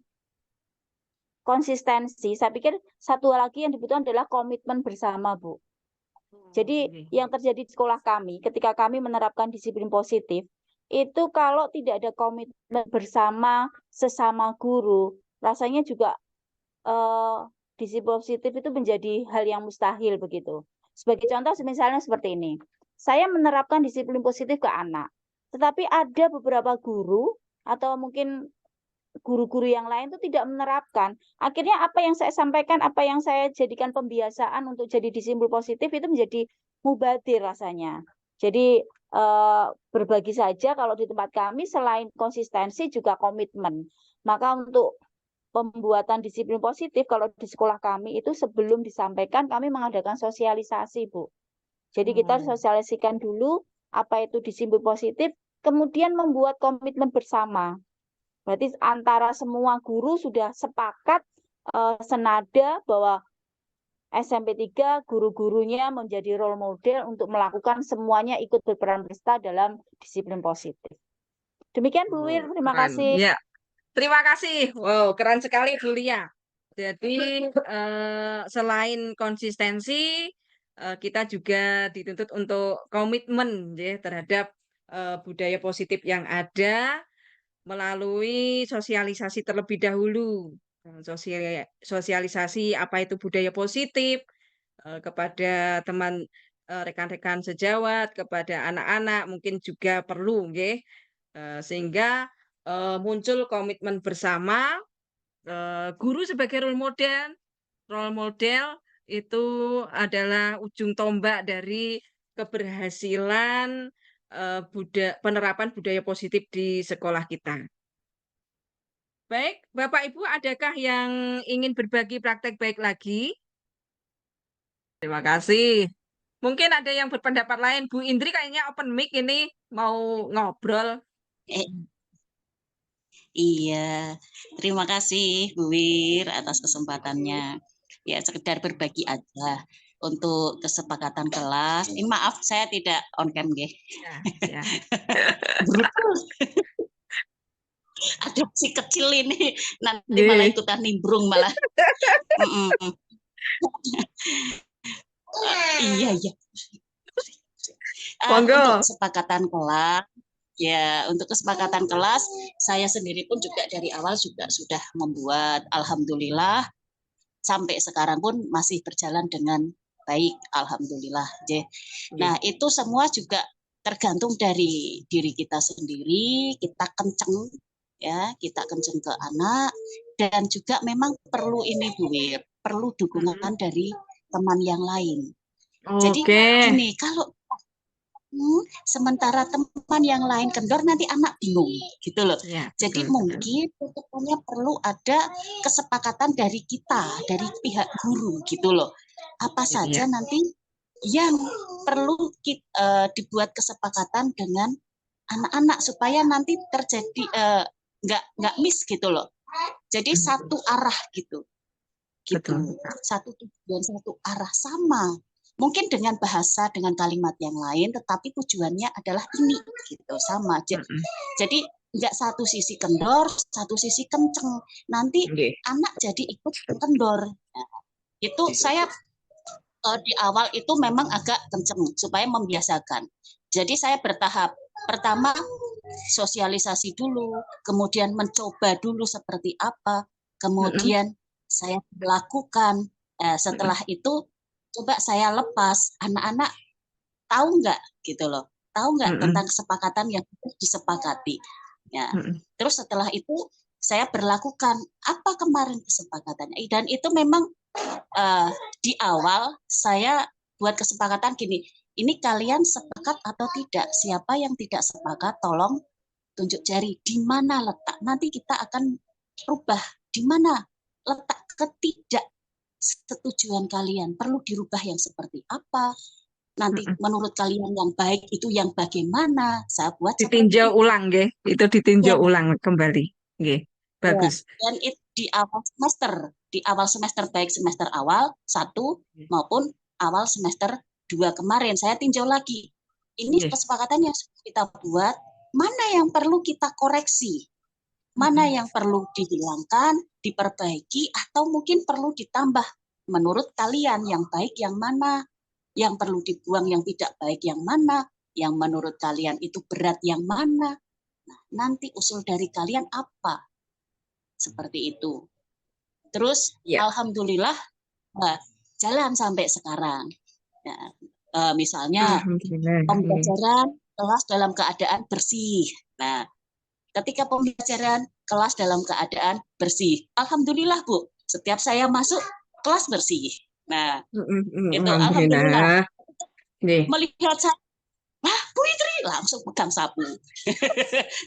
konsistensi, saya pikir satu lagi yang dibutuhkan adalah komitmen bersama, Bu. Jadi Oke. yang terjadi di sekolah kami ketika kami menerapkan disiplin positif, itu kalau tidak ada komitmen bersama sesama guru, rasanya juga disiplin positif itu menjadi hal yang mustahil begitu. Sebagai contoh misalnya seperti ini. Saya menerapkan disiplin positif ke anak, tetapi ada beberapa guru atau mungkin guru-guru yang lain itu tidak menerapkan. Akhirnya apa yang saya sampaikan, apa yang saya jadikan pembiasaan untuk jadi disiplin positif itu menjadi mubadir rasanya. Jadi berbagi saja kalau di tempat kami selain konsistensi juga komitmen. Maka untuk pembuatan disiplin positif kalau di sekolah kami itu sebelum disampaikan kami mengadakan sosialisasi, Bu. Jadi kita sosialisasikan dulu apa itu disiplin positif, kemudian membuat komitmen bersama. Berarti antara semua guru sudah sepakat senada bahwa SMP 3 guru-gurunya menjadi role model untuk melakukan semuanya ikut berperan serta dalam disiplin positif. Demikian Bu Wir, terima Keren. kasih. Ya, terima kasih. Wow, keren sekali Bu Lia. Jadi selain konsistensi, kita juga dituntut untuk komitmen ya terhadap budaya positif yang ada melalui sosialisasi terlebih dahulu. Sosialisasi apa itu budaya positif kepada teman rekan-rekan sejawat, kepada anak-anak mungkin juga perlu, nggih. Sehingga muncul komitmen bersama guru sebagai role model itu adalah ujung tombak dari keberhasilan penerapan budaya positif di sekolah kita. Baik, Bapak Ibu, adakah yang ingin berbagi praktek baik lagi? Terima kasih. Mungkin ada yang berpendapat lain. Bu Indri kayaknya open mic ini mau ngobrol. Eh, iya, terima kasih Bu Wir atas kesempatannya. Ya, sekedar berbagi aja untuk kesepakatan kelas. Ini maaf, saya tidak on cam, nggih. Ya, ya. Brutal. Ada si kecil ini nanti Nggih. malah ikutan nimbrung malah. Iya, iya. Monggo. Untuk kesepakatan kelas, ya untuk kesepakatan kelas, saya sendiri pun juga dari awal juga sudah membuat, alhamdulillah sampai sekarang pun masih berjalan dengan baik, alhamdulillah. Nah, itu semua juga tergantung dari diri kita sendiri, kita kenceng ya, kita kenceng ke anak, dan juga memang perlu ini Bu Wir, perlu dukungan dari teman yang lain. Jadi Oke. gini, kalau sementara teman yang lain kendor, nanti anak bingung gitu loh. Ya, Jadi betul, betul. mungkin pokoknya perlu ada kesepakatan dari kita, dari pihak guru gitu loh. Apa Iya. saja nanti yang perlu dibuat kesepakatan dengan anak-anak supaya nanti terjadi nggak miss gitu loh. Jadi satu arah gitu. Betul. Satu tujuan, satu arah sama. Mungkin dengan bahasa, dengan kalimat yang lain, tetapi tujuannya adalah ini, gitu, sama. Jadi nggak satu sisi kendor, satu sisi kenceng. Nanti anak jadi ikut kendor. Nah, itu saya di awal itu memang agak kenceng supaya membiasakan. Jadi saya bertahap. Pertama sosialisasi dulu, kemudian mencoba dulu seperti apa, kemudian saya lakukan. Setelah itu coba saya lepas, anak-anak tahu nggak gitu loh, tahu nggak tentang kesepakatan yang disepakati. Ya. Terus setelah itu saya berlakukan apa kemarin kesepakatannya, dan itu memang di awal saya buat kesepakatan gini, ini kalian sepakat atau tidak, siapa yang tidak sepakat tolong tunjuk jari, di mana letak, nanti kita akan rubah, di mana letak ketidaksetujuan kalian, perlu dirubah yang seperti apa, nanti menurut kalian yang baik itu yang bagaimana, saya buat Ditinjau seperti ulang, nggih. Itu ditinjau ya. ulang kembali. Nggih. Bagus. Dan itu di awal semester baik semester awal 1 maupun awal semester 2 kemarin saya tinjau lagi. Ini kesepakatan yang kita buat, mana yang perlu kita koreksi, mana yang perlu dihilangkan, diperbaiki, atau mungkin perlu ditambah. Menurut kalian yang baik yang mana, yang perlu dibuang yang tidak baik yang mana, yang menurut kalian itu berat yang mana. Nah, nanti usul dari kalian apa? Seperti itu. Terus alhamdulillah jalan sampai sekarang. Ya, misalnya pembelajaran kelas dalam keadaan bersih. Nah, ketika pembelajaran kelas dalam keadaan bersih, alhamdulillah Bu, setiap saya masuk kelas bersih. Nah, itu alhamdulillah. Melihat saya, Bu Itri langsung pegang sapu.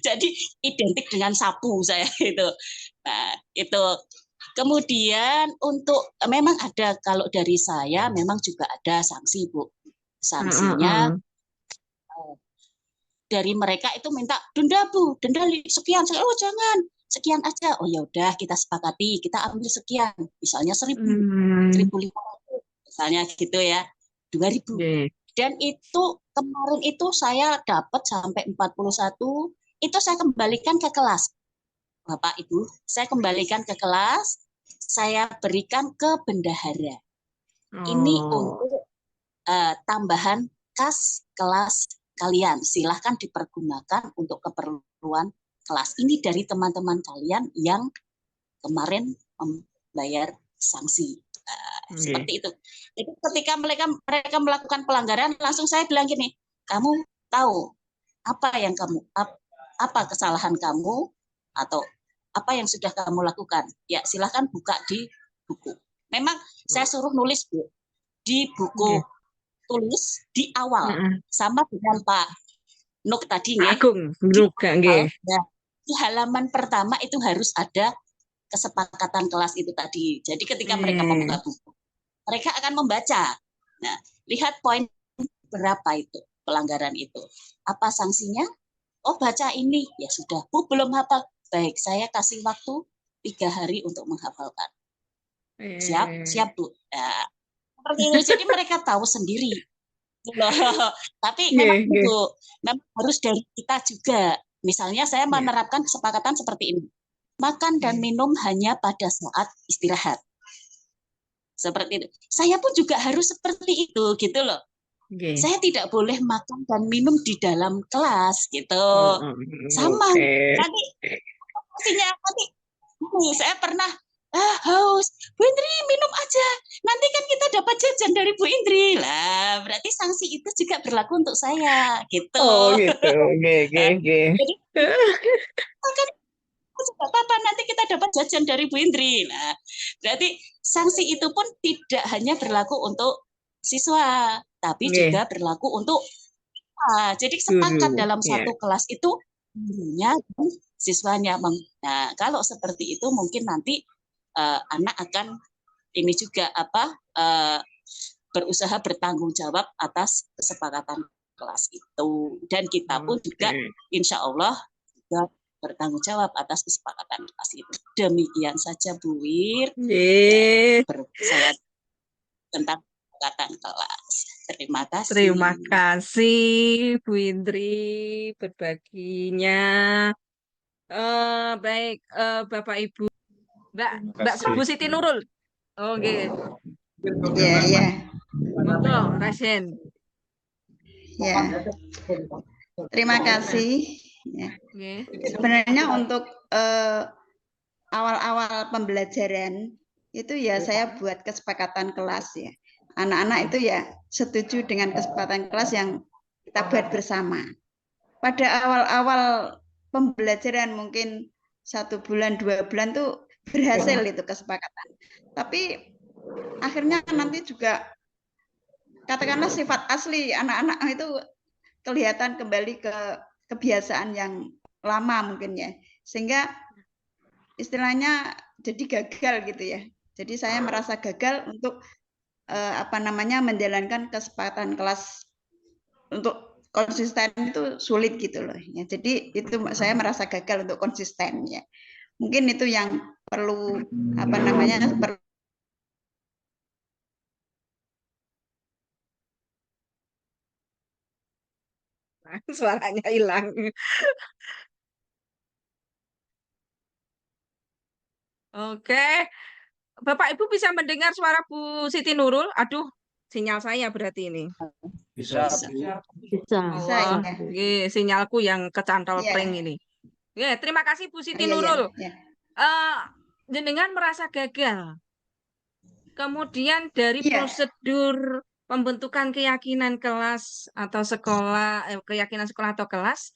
Jadi identik dengan sapu saya itu. Nah, itu. Kemudian untuk memang ada, kalau dari saya memang juga ada sanksi Bu. Sanksinya dari mereka itu minta denda Bu, denda sekian. Oh jangan, sekian aja. Oh ya udah kita sepakati, kita ambil sekian. Misalnya 1.000, 1.500 misalnya gitu ya. 2.000. Dan itu kemarin itu saya dapat sampai 41, itu saya kembalikan ke kelas. Bapak Ibu, saya kembalikan ke kelas, saya berikan ke bendahara. Ini untuk tambahan kas kelas kalian. Silahkan dipergunakan untuk keperluan kelas. Ini dari teman-teman kalian yang kemarin membayar sanksi. Seperti itu. Jadi ketika mereka melakukan pelanggaran, langsung saya bilang gini, kamu tahu apa yang apa kesalahan kamu atau apa yang sudah kamu lakukan? Ya silahkan buka di buku. Memang saya suruh nulis Bu, di buku tulis di awal, sama dengan Pak Nuk tadi nggih. Agung Nuk nggih. Di halaman pertama itu harus ada kesepakatan kelas itu tadi. Jadi ketika mereka membuka buku, mereka akan membaca. Nah, lihat poin berapa itu pelanggaran itu. Apa sanksinya? Oh baca ini, ya sudah. Bu belum hafal. Baik, saya kasih waktu 3 hari untuk menghafalkan. Siap Bu. Ya, seperti itu. Jadi mereka tahu sendiri. Tapi memang Bu, memang harus dari kita juga. Misalnya saya menerapkan kesepakatan seperti ini. Makan dan minum hanya pada saat istirahat. Seperti itu. Saya pun juga harus seperti itu, gitu loh. Saya tidak boleh makan dan minum di dalam kelas, gitu. Sama. Nanti saya pernah haus, Bu Indri minum aja, nanti kan kita dapat jajan dari Bu Indri lah, berarti sanksi itu juga berlaku untuk saya gitu. Oh gitu. Oke. Jadi kan tidak apa-apa, nanti kita dapat jajan dari Bu Indri. Nah, berarti sanksi itu pun tidak hanya berlaku untuk siswa, tapi Oke, juga berlaku untuk jadi sepakat guru. dalam Ya. satu kelas itu gurunya dan siswanya. Nah, kalau seperti itu mungkin nanti anak akan ini juga berusaha bertanggung jawab atas kesepakatan kelas itu, dan kita pun juga Oke. insya Allah juga bertanggung jawab atas kesepakatan kelas itu. Demikian saja Bu Wir, Ye. saya tentang kesepakatan kelas. Terima kasih. Terima kasih Bu Indri berbaginya. Baik, Bapak Ibu, Mbak kasih. Bu Siti Nurul. Oke, Ya. monggo Rasen. Ya. Terima kasih. Ya. Oke. Sebenarnya untuk awal-awal pembelajaran itu ya saya buat kesepakatan kelas ya. Anak-anak itu ya setuju dengan kesepakatan kelas yang kita buat bersama. Pada awal-awal pembelajaran mungkin 1 bulan 2 bulan tuh berhasil itu kesepakatan. Tapi akhirnya nanti juga katakanlah sifat asli anak-anak itu kelihatan kembali ke kebiasaan yang lama mungkin ya, sehingga istilahnya jadi gagal gitu ya. Jadi saya merasa gagal untuk menjalankan kesepakatan kelas untuk konsisten itu sulit gitu loh ya. Jadi itu saya merasa gagal untuk konsisten ya. Mungkin itu yang perlu perlu Suaranya hilang. Oke, Bapak Ibu bisa mendengar suara Bu Siti Nurul? Aduh, sinyal saya berarti ini. Bisa. Bisa. Allah, ya. nggih, sinyalku yang kecantol Iya. pring ini. Oke, terima kasih Bu Siti Iya, Nurul. ya. Jenengan merasa gagal. Kemudian dari Iya. prosedur pembentukan keyakinan kelas atau sekolah, keyakinan sekolah atau kelas,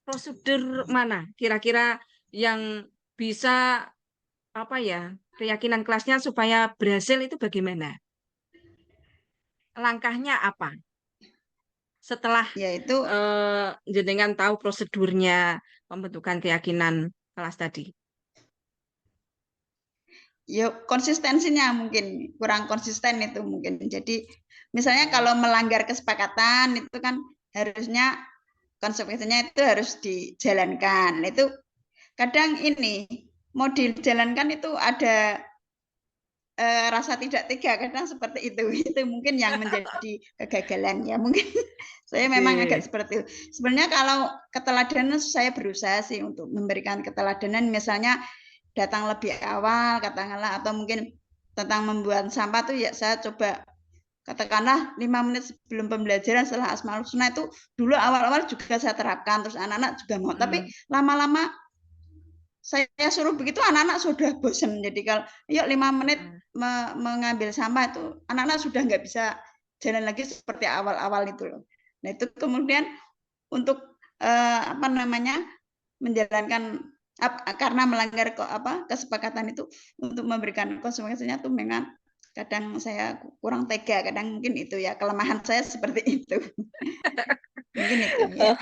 prosedur mana kira-kira yang bisa keyakinan kelasnya supaya berhasil itu bagaimana? Langkahnya apa? Setelah Yaitu jenengan tahu prosedurnya pembentukan keyakinan kelas tadi. ya konsistensinya mungkin kurang konsisten itu mungkin. Jadi misalnya kalau melanggar kesepakatan itu kan harusnya konsekuensinya itu harus dijalankan. Itu kadang ini mau dijalankan itu ada rasa tidak tega, kadang seperti itu. Itu mungkin yang menjadi kegagalan ya. Mungkin saya memang agak seperti itu. Sebenarnya kalau keteladanan saya berusaha sih untuk memberikan keteladanan, misalnya datang lebih awal katakanlah, atau mungkin tentang membuang sampah tuh ya saya coba katakanlah 5 menit sebelum pembelajaran setelah Asmaul Husna itu dulu awal-awal juga saya terapkan, terus anak-anak juga mau. Tapi lama-lama saya suruh begitu anak-anak sudah bosan. Jadi kalau yuk 5 menit mengambil sampah itu anak-anak sudah nggak bisa jalan lagi seperti awal-awal itu loh. Nah itu kemudian untuk menjalankan karena melanggar kesepakatan itu, untuk memberikan konsekuensinya tuh memang kadang saya kurang tega, kadang mungkin itu ya kelemahan saya seperti itu. Mungkin itu ya.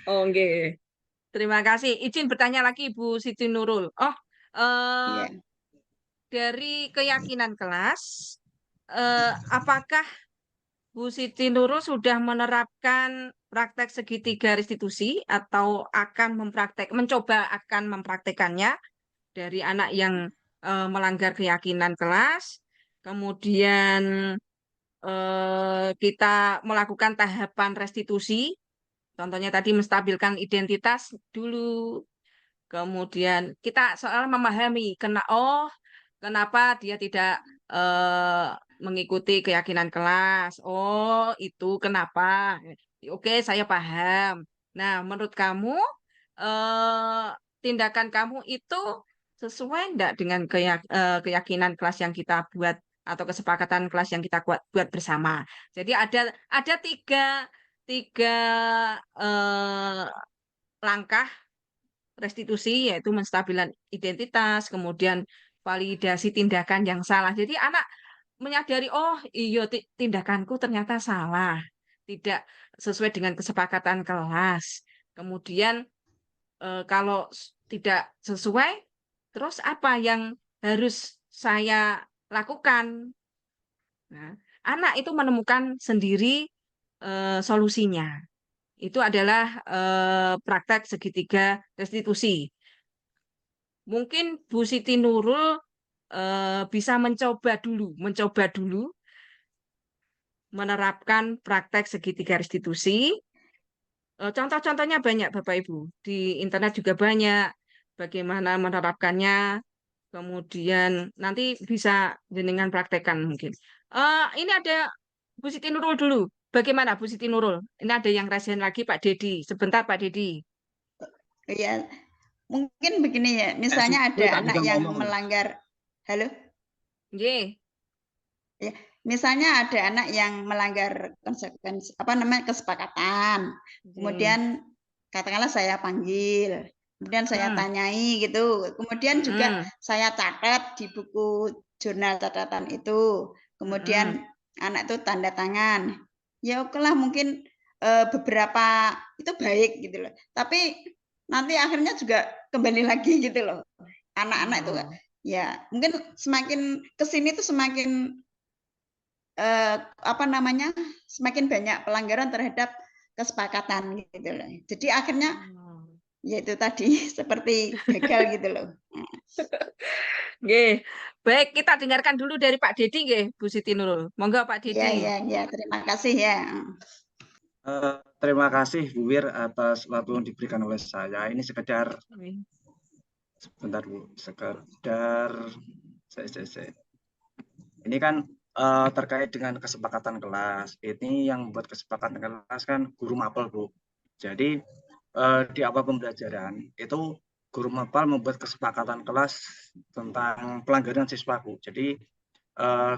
Oke. Terima kasih. Izin bertanya lagi Bu Siti Nurul. Iya. Dari keyakinan kelas, apakah Bu Siti Nurul sudah menerapkan praktek segitiga restitusi atau akan mencoba akan mempraktekannya dari anak yang melanggar keyakinan kelas, kemudian kita melakukan tahapan restitusi, contohnya tadi menstabilkan identitas dulu, kemudian kita soal memahami kenapa dia tidak mengikuti keyakinan kelas. Oh, itu kenapa? Oke, saya paham. Nah, menurut kamu tindakan kamu itu sesuai enggak dengan keyakinan kelas yang kita buat atau kesepakatan kelas yang kita buat bersama. Jadi ada tiga langkah restitusi, yaitu menstabilkan identitas, kemudian validasi tindakan yang salah. Jadi anak menyadari, oh iya tindakanku ternyata salah, tidak sesuai dengan kesepakatan kelas. Kemudian kalau tidak sesuai, terus apa yang harus saya lakukan? Nah, anak itu menemukan sendiri solusinya. Itu adalah praktek segitiga restitusi. Mungkin Bu Siti Nurul bisa mencoba dulu menerapkan praktek segitiga restitusi. Contoh-contohnya banyak Bapak Ibu. Di internet juga banyak bagaimana menerapkannya. Kemudian nanti bisa jenengan praktekkan mungkin. Ini ada Bu Siti Nurul dulu. Bagaimana Bu Siti Nurul? Ini ada yang rasain lagi Pak Dedi. Sebentar Pak Dedi. Iya, mungkin begini ya, misalnya ada anak yang melanggar, halo? Nggih. Ya, misalnya ada anak yang melanggar konsekuensi kesepakatan. Kemudian katakanlah saya panggil, kemudian saya tanyai gitu. Kemudian juga saya catat di buku jurnal catatan itu. Kemudian anak itu tanda tangan. Ya oke lah, mungkin beberapa itu baik gitu loh. Tapi nanti akhirnya juga kembali lagi gitu loh. Anak-anak itu ya mungkin semakin kesini tuh semakin semakin banyak pelanggaran terhadap kesepakatan gitu loh. Jadi akhirnya yaitu tadi seperti gagal gitu loh. Nggih. Baik, kita dengarkan dulu dari Pak Dedi nggih, Bu Siti Nurul. Monggo Pak Dedi. Ya, terima kasih ya. Terima kasih Bu Wir atas waktu yang diberikan oleh saya. Ini sekedar sebentar Bu, sekedar saya. Ini kan terkait dengan kesepakatan kelas. Ini yang membuat kesepakatan kelas kan guru mapel Bu. Jadi di awal pembelajaran itu guru mapel membuat kesepakatan kelas tentang pelanggaran siswaku. Jadi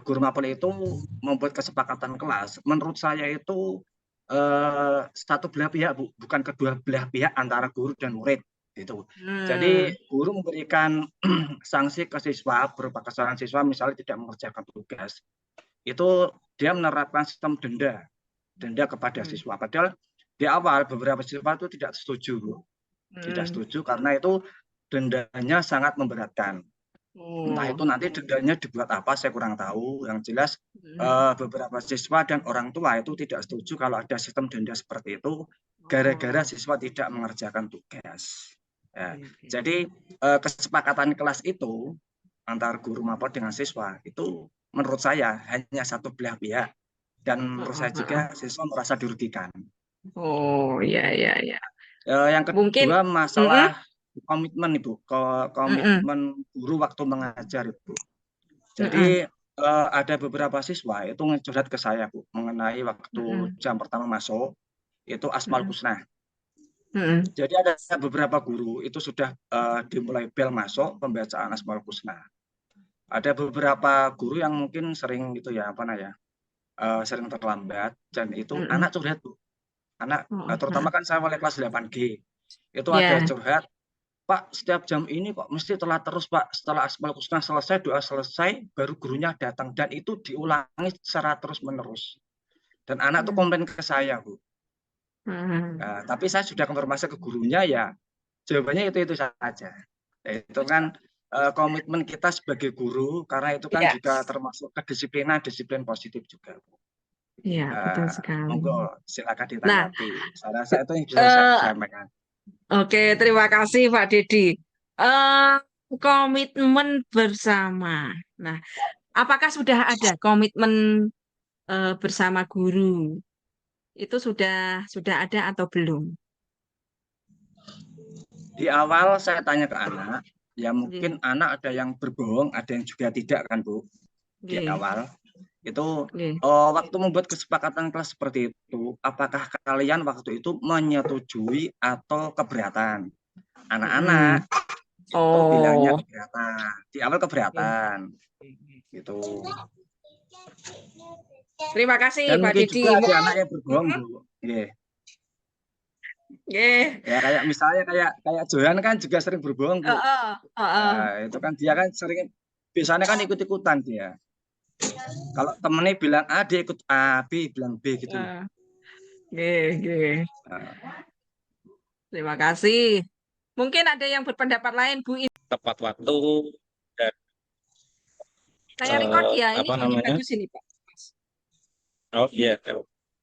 guru mapel itu membuat kesepakatan kelas. Menurut saya itu satu belah pihak Bu, bukan kedua belah pihak antara guru dan murid. Gitu. Jadi guru memberikan sanksi ke siswa berupa kesalahan siswa misalnya tidak mengerjakan tugas. Itu dia menerapkan sistem denda kepada siswa. Padahal di awal beberapa siswa itu tidak setuju, Bu. Tidak setuju karena itu dendanya sangat memberatkan. Entah itu nanti dendanya dibuat apa saya kurang tahu. Yang jelas beberapa siswa dan orang tua itu tidak setuju kalau ada sistem denda seperti itu gara-gara siswa tidak mengerjakan tugas. Ya, jadi kesepakatan kelas itu antar guru mapel dengan siswa itu menurut saya hanya satu belah pihak dan menurut saya juga siswa merasa dirugikan. Oh ya. Yang kedua masalah komitmen Ibu, komitmen guru waktu mengajar Ibu. Jadi ada beberapa siswa itu ngecurhat ke saya Bu mengenai waktu jam pertama masuk itu Asmaul Husna. Jadi ada beberapa guru itu sudah dimulai bel masuk pembacaan Asmaul Husna. Ada beberapa guru yang mungkin sering gitu ya sering terlambat dan itu anak curhat Bu. Anak terutama kan saya mulai kelas 8G. Itu ada curhat, Pak setiap jam ini kok mesti telat terus Pak. Setelah Asmaul Husna selesai, doa selesai baru gurunya datang dan itu diulangi secara terus-menerus. Dan anak tuh komplain ke saya Bu. Nah, tapi saya sudah konfirmasi ke gurunya ya jawabannya itu saja. Itu kan komitmen kita sebagai guru karena itu kan juga termasuk kedisiplinan, disiplin positif juga. Iya, betul sekali. Monggo silakan ditanggapi. Saya rasa itu yang bisa saya sampaikan. Oke, terima kasih Pak Dedi. Komitmen bersama. Nah, apakah sudah ada komitmen bersama guru? Itu sudah ada atau belum? Di awal saya tanya ke anak, ya mungkin anak ada yang berbohong, ada yang juga tidak kan Bu. Di awal itu waktu membuat kesepakatan kelas seperti itu, apakah kalian waktu itu menyetujui atau keberatan? Anak-anak itu bilangnya keberatan. Di awal keberatan gitu. Terima kasih Dan Pak mungkin Didi. juga ada anak yang berbohong, Mhm. Bu. Nggih. Nggih. Ya kayak misalnya kayak Johan kan juga sering berbohong, Bu. Heeh, heeh. Nah, itu kan dia kan sering biasanya kan ikut-ikutan dia. Kalau temennya bilang A, dia ikut A, B bilang B gitu. Heeh. Nggih, nggih. Nah, Terima kasih. Mungkin ada yang berpendapat lain, Bu. tepat waktu dan Saya record ya. Ini apa lebih namanya? bagus ini, Pak. Oh iya,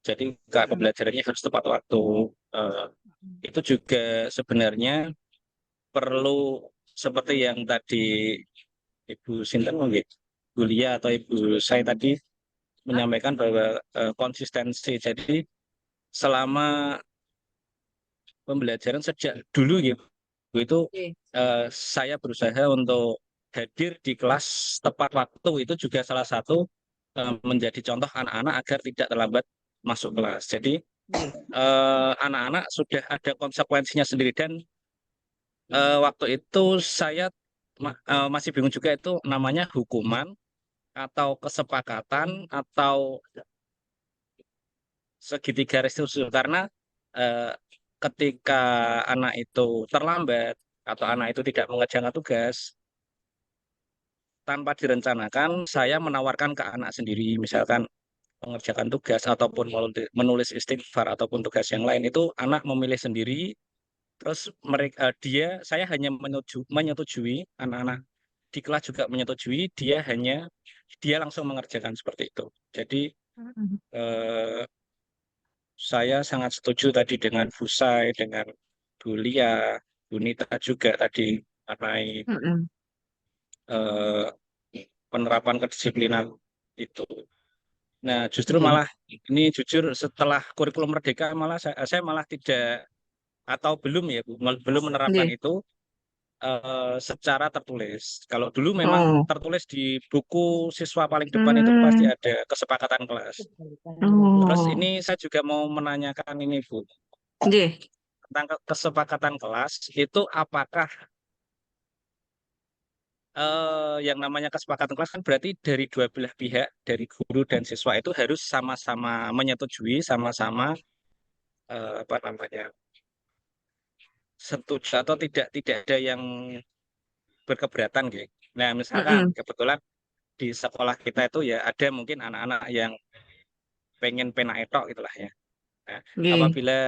jadi pembelajarannya harus tepat waktu. Eh, itu juga sebenarnya perlu seperti yang tadi Ibu Sinten mungkin, Bu Lia atau Ibu saya tadi menyampaikan bahwa konsistensi. Jadi selama pembelajaran sejak dulu gitu, itu Oke. saya berusaha untuk hadir di kelas tepat waktu. Itu juga salah satu menjadi contoh anak-anak agar tidak terlambat masuk kelas. Jadi Nggih. anak-anak sudah ada konsekuensinya sendiri dan waktu itu saya masih bingung juga itu namanya hukuman atau kesepakatan atau segitiga restitusi karena eh, ketika anak itu terlambat atau anak itu tidak mengerjakan tugas tanpa direncanakan, saya menawarkan ke anak sendiri, misalkan mengerjakan tugas ataupun menulis istighfar ataupun tugas yang lain itu anak memilih sendiri. Terus saya hanya menyetujui, anak-anak di kelas juga menyetujui, dia langsung mengerjakan seperti itu. Jadi eh, saya sangat setuju tadi dengan Bu Sai, dengan Bu Lia, Bu Nita juga tadi mengenai Mhm. eh, penerapan kedisiplinan itu. Nah, justru Nggih. malah ini jujur setelah kurikulum Merdeka malah saya malah tidak atau belum ya Bu, belum menerapkan Nggih. itu secara tertulis. Kalau dulu memang Oh. tertulis di buku siswa paling depan itu pasti ada kesepakatan kelas. Terus Oh. ini saya juga mau menanyakan ini Bu, Nggih. tentang kesepakatan kelas itu apakah yang namanya kesepakatan kelas kan berarti dari dua belah pihak, dari guru dan siswa itu harus sama-sama menyetujui, sama-sama apa namanya setuju atau tidak ada yang berkeberatan gitu. Nah, misalkan Mhm. kebetulan di sekolah kita itu ya ada mungkin anak-anak yang pengen pena etok gitulah ya. Nah, Nggih. apabila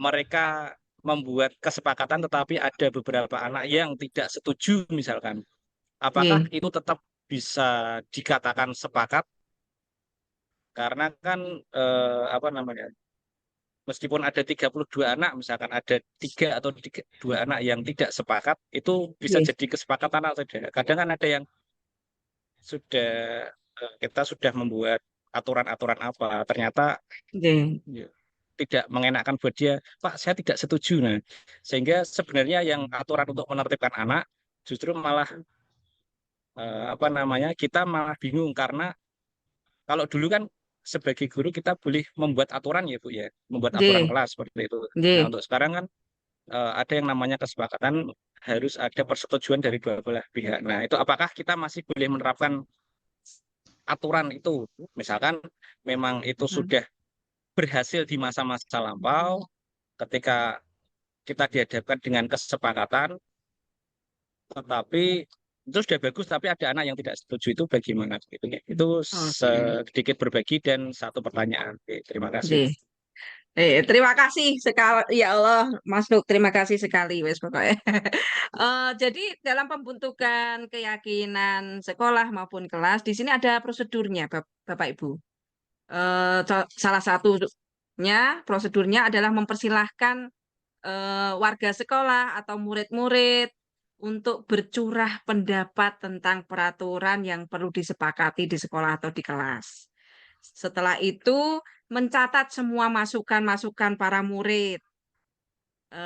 mereka membuat kesepakatan tetapi ada beberapa anak yang tidak setuju misalkan, apakah Nggih. itu tetap bisa dikatakan sepakat? Karena kan apa namanya? Meskipun ada 32 anak, misalkan ada 2 anak yang tidak sepakat, itu bisa Nggih. jadi kesepakatan atau tidak. Kadang kan ada yang sudah kita sudah membuat aturan-aturan apa, ternyata Nggih. ya, tidak mengenakan buat dia, Pak, saya tidak setuju. Nah, sehingga sebenarnya yang aturan untuk menertibkan anak justru malah apa namanya kita malah bingung karena kalau dulu kan sebagai guru kita boleh membuat aturan ya Bu ya, membuat aturan Nggih. kelas seperti itu. Nah, Nggih. untuk sekarang kan ada yang namanya kesepakatan harus ada persetujuan dari dua belah pihak. Nah, itu apakah kita masih boleh menerapkan aturan itu? Misalkan memang itu sudah berhasil di masa-masa lampau, ketika kita dihadapkan dengan kesepakatan, tetapi itu sudah bagus, tapi ada anak yang tidak setuju itu bagaimana? Itu Oke. sedikit berbagi dan satu pertanyaan. Oke, terima kasih. Nggih. Terima kasih sekali ya Allah, Mas Nuk, terima kasih sekali wes pokoknya. Jadi dalam pembentukan keyakinan sekolah maupun kelas di sini ada prosedurnya, Bapak Ibu. Salah satunya prosedurnya adalah mempersilahkan warga sekolah atau murid-murid untuk bercurah pendapat tentang peraturan yang perlu disepakati di sekolah atau di kelas. Setelah itu mencatat semua masukan-masukan para murid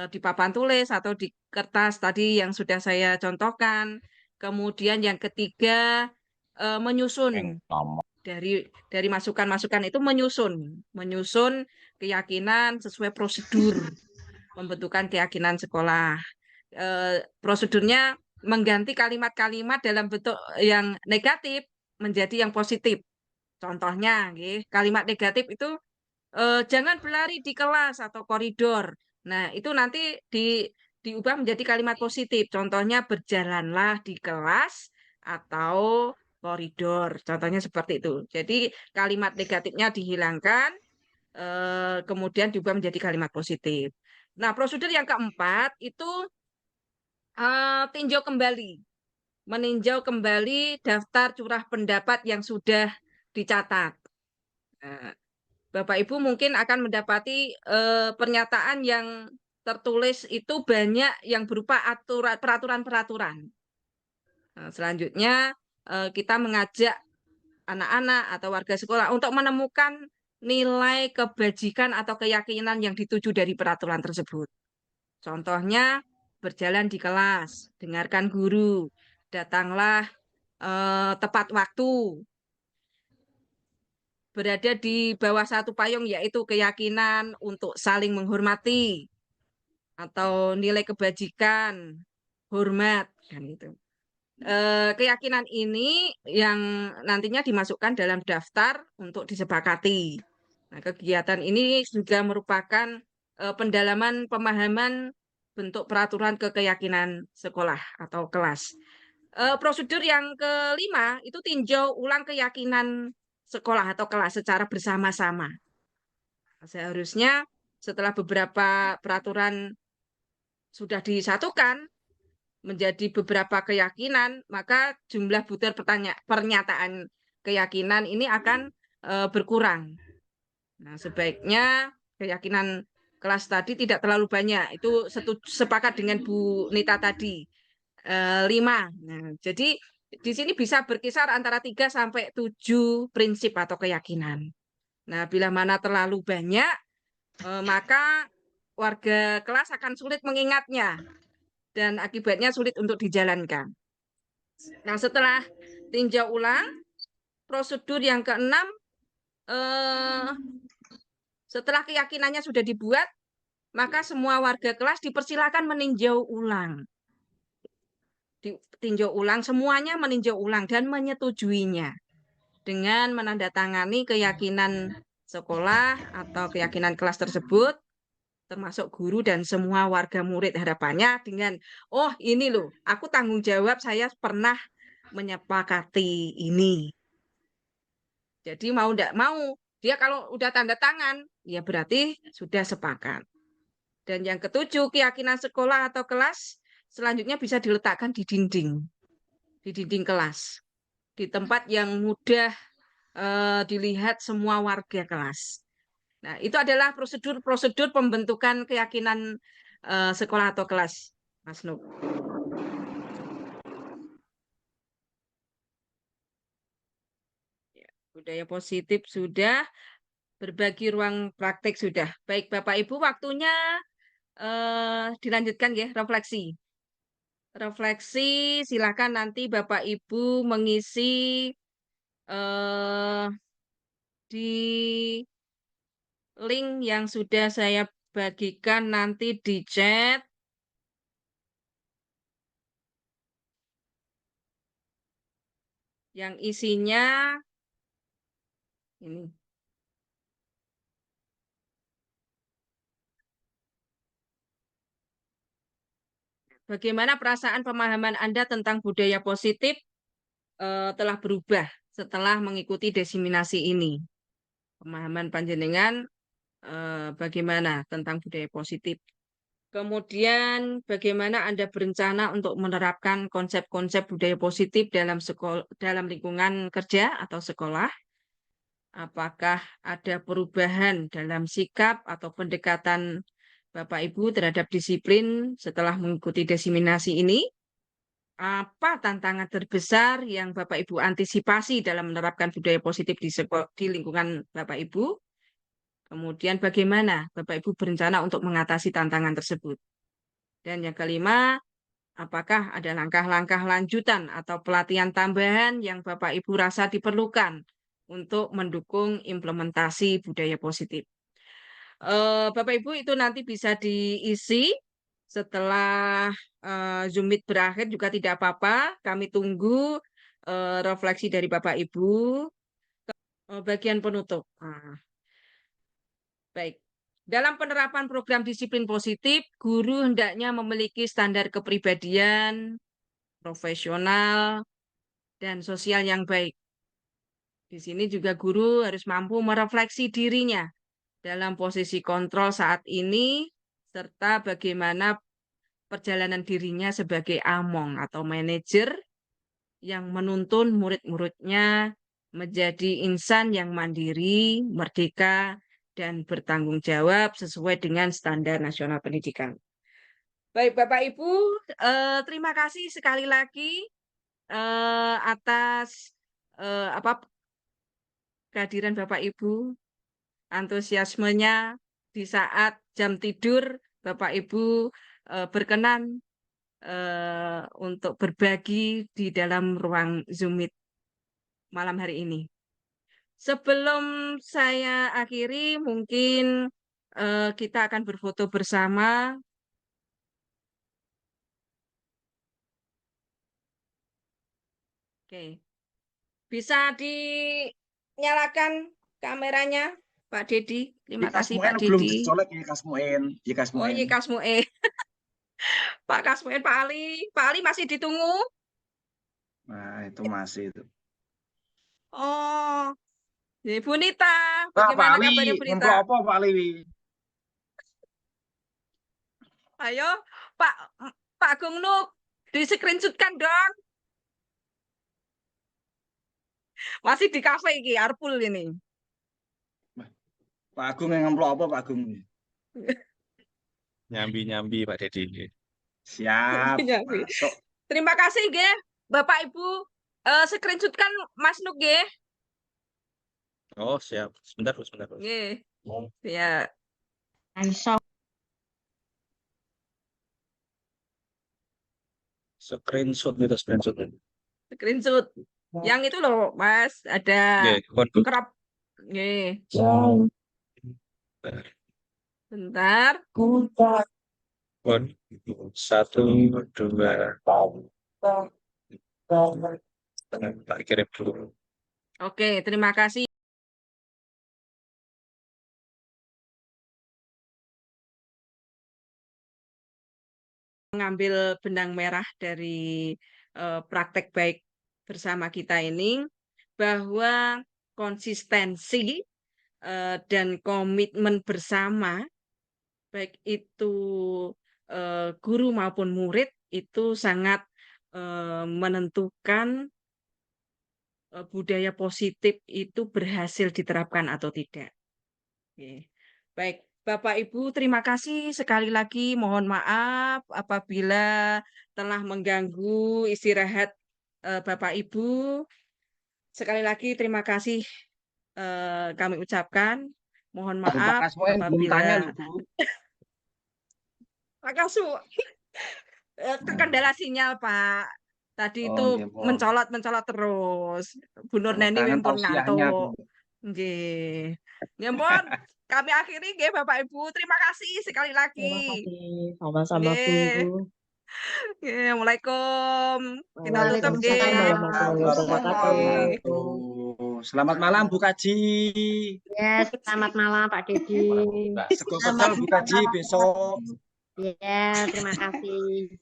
di papan tulis atau di kertas tadi yang sudah saya contohkan. Kemudian yang ketiga menyusun dari masukan-masukan itu menyusun keyakinan sesuai prosedur pembentukan keyakinan sekolah. Prosedurnya mengganti kalimat-kalimat dalam bentuk yang negatif menjadi yang positif. Contohnya, nggih, kalimat negatif itu jangan berlari di kelas atau koridor. Nah, itu nanti diubah menjadi kalimat positif. Contohnya berjalanlah di kelas atau koridor. Contohnya seperti itu. Jadi kalimat negatifnya dihilangkan, kemudian diubah menjadi kalimat positif. Nah, prosedur yang keempat itu tinjau kembali. Meninjau kembali daftar curah pendapat yang sudah dicatat. Nah, Bapak Ibu mungkin akan mendapati pernyataan yang tertulis itu banyak yang berupa peraturan-peraturan. Nah, selanjutnya kita mengajak anak-anak atau warga sekolah untuk menemukan nilai kebajikan atau keyakinan yang dituju dari peraturan tersebut. Contohnya berjalan di kelas, dengarkan guru, datanglah tepat waktu, berada di bawah satu payung yaitu keyakinan untuk saling menghormati atau nilai kebajikan, hormat kan itu. Keyakinan ini yang nantinya dimasukkan dalam daftar untuk disepakati. Nah, kegiatan ini juga merupakan pendalaman pemahaman bentuk peraturan keyakinan sekolah atau kelas. Prosedur yang kelima itu tinjau ulang keyakinan sekolah atau kelas secara bersama-sama. Seharusnya setelah beberapa peraturan sudah disatukan menjadi beberapa keyakinan, maka jumlah butir pernyataan keyakinan ini akan berkurang. Nah, sebaiknya keyakinan kelas tadi tidak terlalu banyak. Itu sepakat dengan Bu Nita tadi. 5. Nah, jadi di sini bisa berkisar antara 3 sampai 7 prinsip atau keyakinan. Nah, bila mana terlalu banyak, maka warga kelas akan sulit mengingatnya dan akibatnya sulit untuk dijalankan. Nah, setelah tinjau ulang, prosedur yang keenam, setelah keyakinannya sudah dibuat, maka semua warga kelas dipersilakan meninjau ulang. Ditinjau ulang, semuanya meninjau ulang dan menyetujuinya dengan menandatangani keyakinan sekolah atau keyakinan kelas tersebut, termasuk guru dan semua warga murid. Harapannya dengan, oh ini loh, aku tanggung jawab, saya pernah menyepakati ini. Jadi mau tidak mau, dia kalau udah tanda tangan, ya berarti sudah sepakat. Dan yang ketujuh, keyakinan sekolah atau kelas selanjutnya bisa diletakkan di dinding kelas, di tempat yang mudah dilihat semua warga kelas. Nah, itu adalah prosedur pembentukan keyakinan sekolah atau kelas, Mas Nuk. Ya, budaya positif sudah, berbagi ruang praktik sudah. Baik, Bapak Ibu, waktunya dilanjutkan ya, refleksi. Refleksi, silakan nanti Bapak Ibu mengisi di link yang sudah saya bagikan nanti di chat. Yang isinya ini. Bagaimana perasaan pemahaman Anda tentang budaya positif telah berubah setelah mengikuti diseminasi ini? Pemahaman panjenengan bagaimana tentang budaya positif? Kemudian bagaimana Anda berencana untuk menerapkan konsep-konsep budaya positif dalam lingkungan kerja atau sekolah? Apakah ada perubahan dalam sikap atau pendekatan Bapak Ibu terhadap disiplin setelah mengikuti diseminasi ini? Apa tantangan terbesar yang Bapak Ibu antisipasi dalam menerapkan budaya positif di lingkungan Bapak Ibu? Kemudian bagaimana Bapak Ibu berencana untuk mengatasi tantangan tersebut? Dan yang kelima, apakah ada langkah-langkah lanjutan atau pelatihan tambahan yang Bapak Ibu rasa diperlukan untuk mendukung implementasi budaya positif? Bapak Ibu itu nanti bisa diisi setelah Zoom Meet berakhir juga tidak apa-apa. Kami tunggu refleksi dari Bapak Ibu. bagian penutup. Baik. Dalam penerapan program disiplin positif, guru hendaknya memiliki standar kepribadian, profesional, dan sosial yang baik. Di sini juga guru harus mampu merefleksi dirinya dalam posisi kontrol saat ini, serta bagaimana perjalanan dirinya sebagai among atau manajer yang menuntun murid-muridnya menjadi insan yang mandiri, merdeka, dan bertanggung jawab sesuai dengan standar nasional pendidikan. Baik, Bapak Ibu, terima kasih sekali lagi atas kehadiran Bapak Ibu, antusiasmenya di saat jam tidur Bapak Ibu berkenan untuk berbagi di dalam ruang Zoom Meet malam hari ini. Sebelum saya akhiri, mungkin kita akan berfoto bersama. Oke, bisa dinyalakan kameranya, Pak Dedi. Terima kasih, Pak belum Dedi. dicolek ya Kasmuen. Oh iya, Kasmuen. Pak Kasmuen, Pak Ali. Pak Ali masih ditunggu. Nah, itu masih itu. Oh, Bu Nita. Nah, Pak Bagaimana Ali, kabarnya Bu Nita? ngemplok apa Pak Ali? Ayo, Pak Agung Nuk, di-screenshotkan dong. Masih di kafe iki, Arpul ini. Pak Agung yang ngemplok apa Pak Agung? Nyambi-nyambi Pak Dedi. Siap. Nyambi. Masuk. Terima kasih nggih, Bapak Ibu. Screenshotkan Mas Nuk nggih. Oh, siap. Sebentar, Bu, sebentar. Nggih. Ya. Screenshot itu, screenshot. Screenshot. Yang itu loh, Mas, ada Nggih, crop. Nggih. Bentar. Bentar. Kon. 1, 2. Tak kirim dulu. Oke, terima kasih. Mengambil benang merah dari praktek baik bersama kita ini, bahwa konsistensi dan komitmen bersama, baik itu guru maupun murid, itu sangat menentukan budaya positif itu berhasil diterapkan atau tidak. Oke. Baik, Bapak Ibu, terima kasih sekali lagi. Mohon maaf apabila telah mengganggu istirahat Bapak Ibu. Sekali lagi terima kasih kami ucapkan. Mohon maaf apabila Pak Kasu terkendala sinyal, Pak. Tadi itu mencolot terus. Bu Nurneni wimpun ngantuk. Nggih. Nggih, kami akhiri nggih Bapak Ibu. Terima kasih sekali lagi. Sama-sama Bu. Assalamualaikum. Kita tutup nggih. Selamat malam Bu Kaji. Ya, selamat malam Pak Dedi. Sekal Bu Kaji besok. Ya, terima kasih.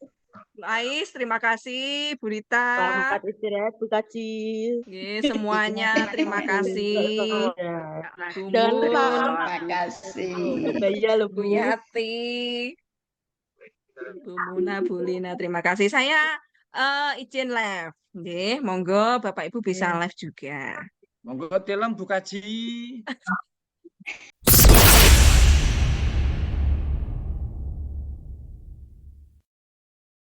Ais, terima kasih Bu Rita. Selamat istirahat Bu Kaji. Semuanya terima kasih. Jangan lupa. Terima kasih. Iya loh Bu. Bu Yati. Bu Muna, Bu Lina, terima kasih. Saya izin live. Nggih, monggo Bapak Ibu bisa live juga. Monggo tilem Bu Kaji.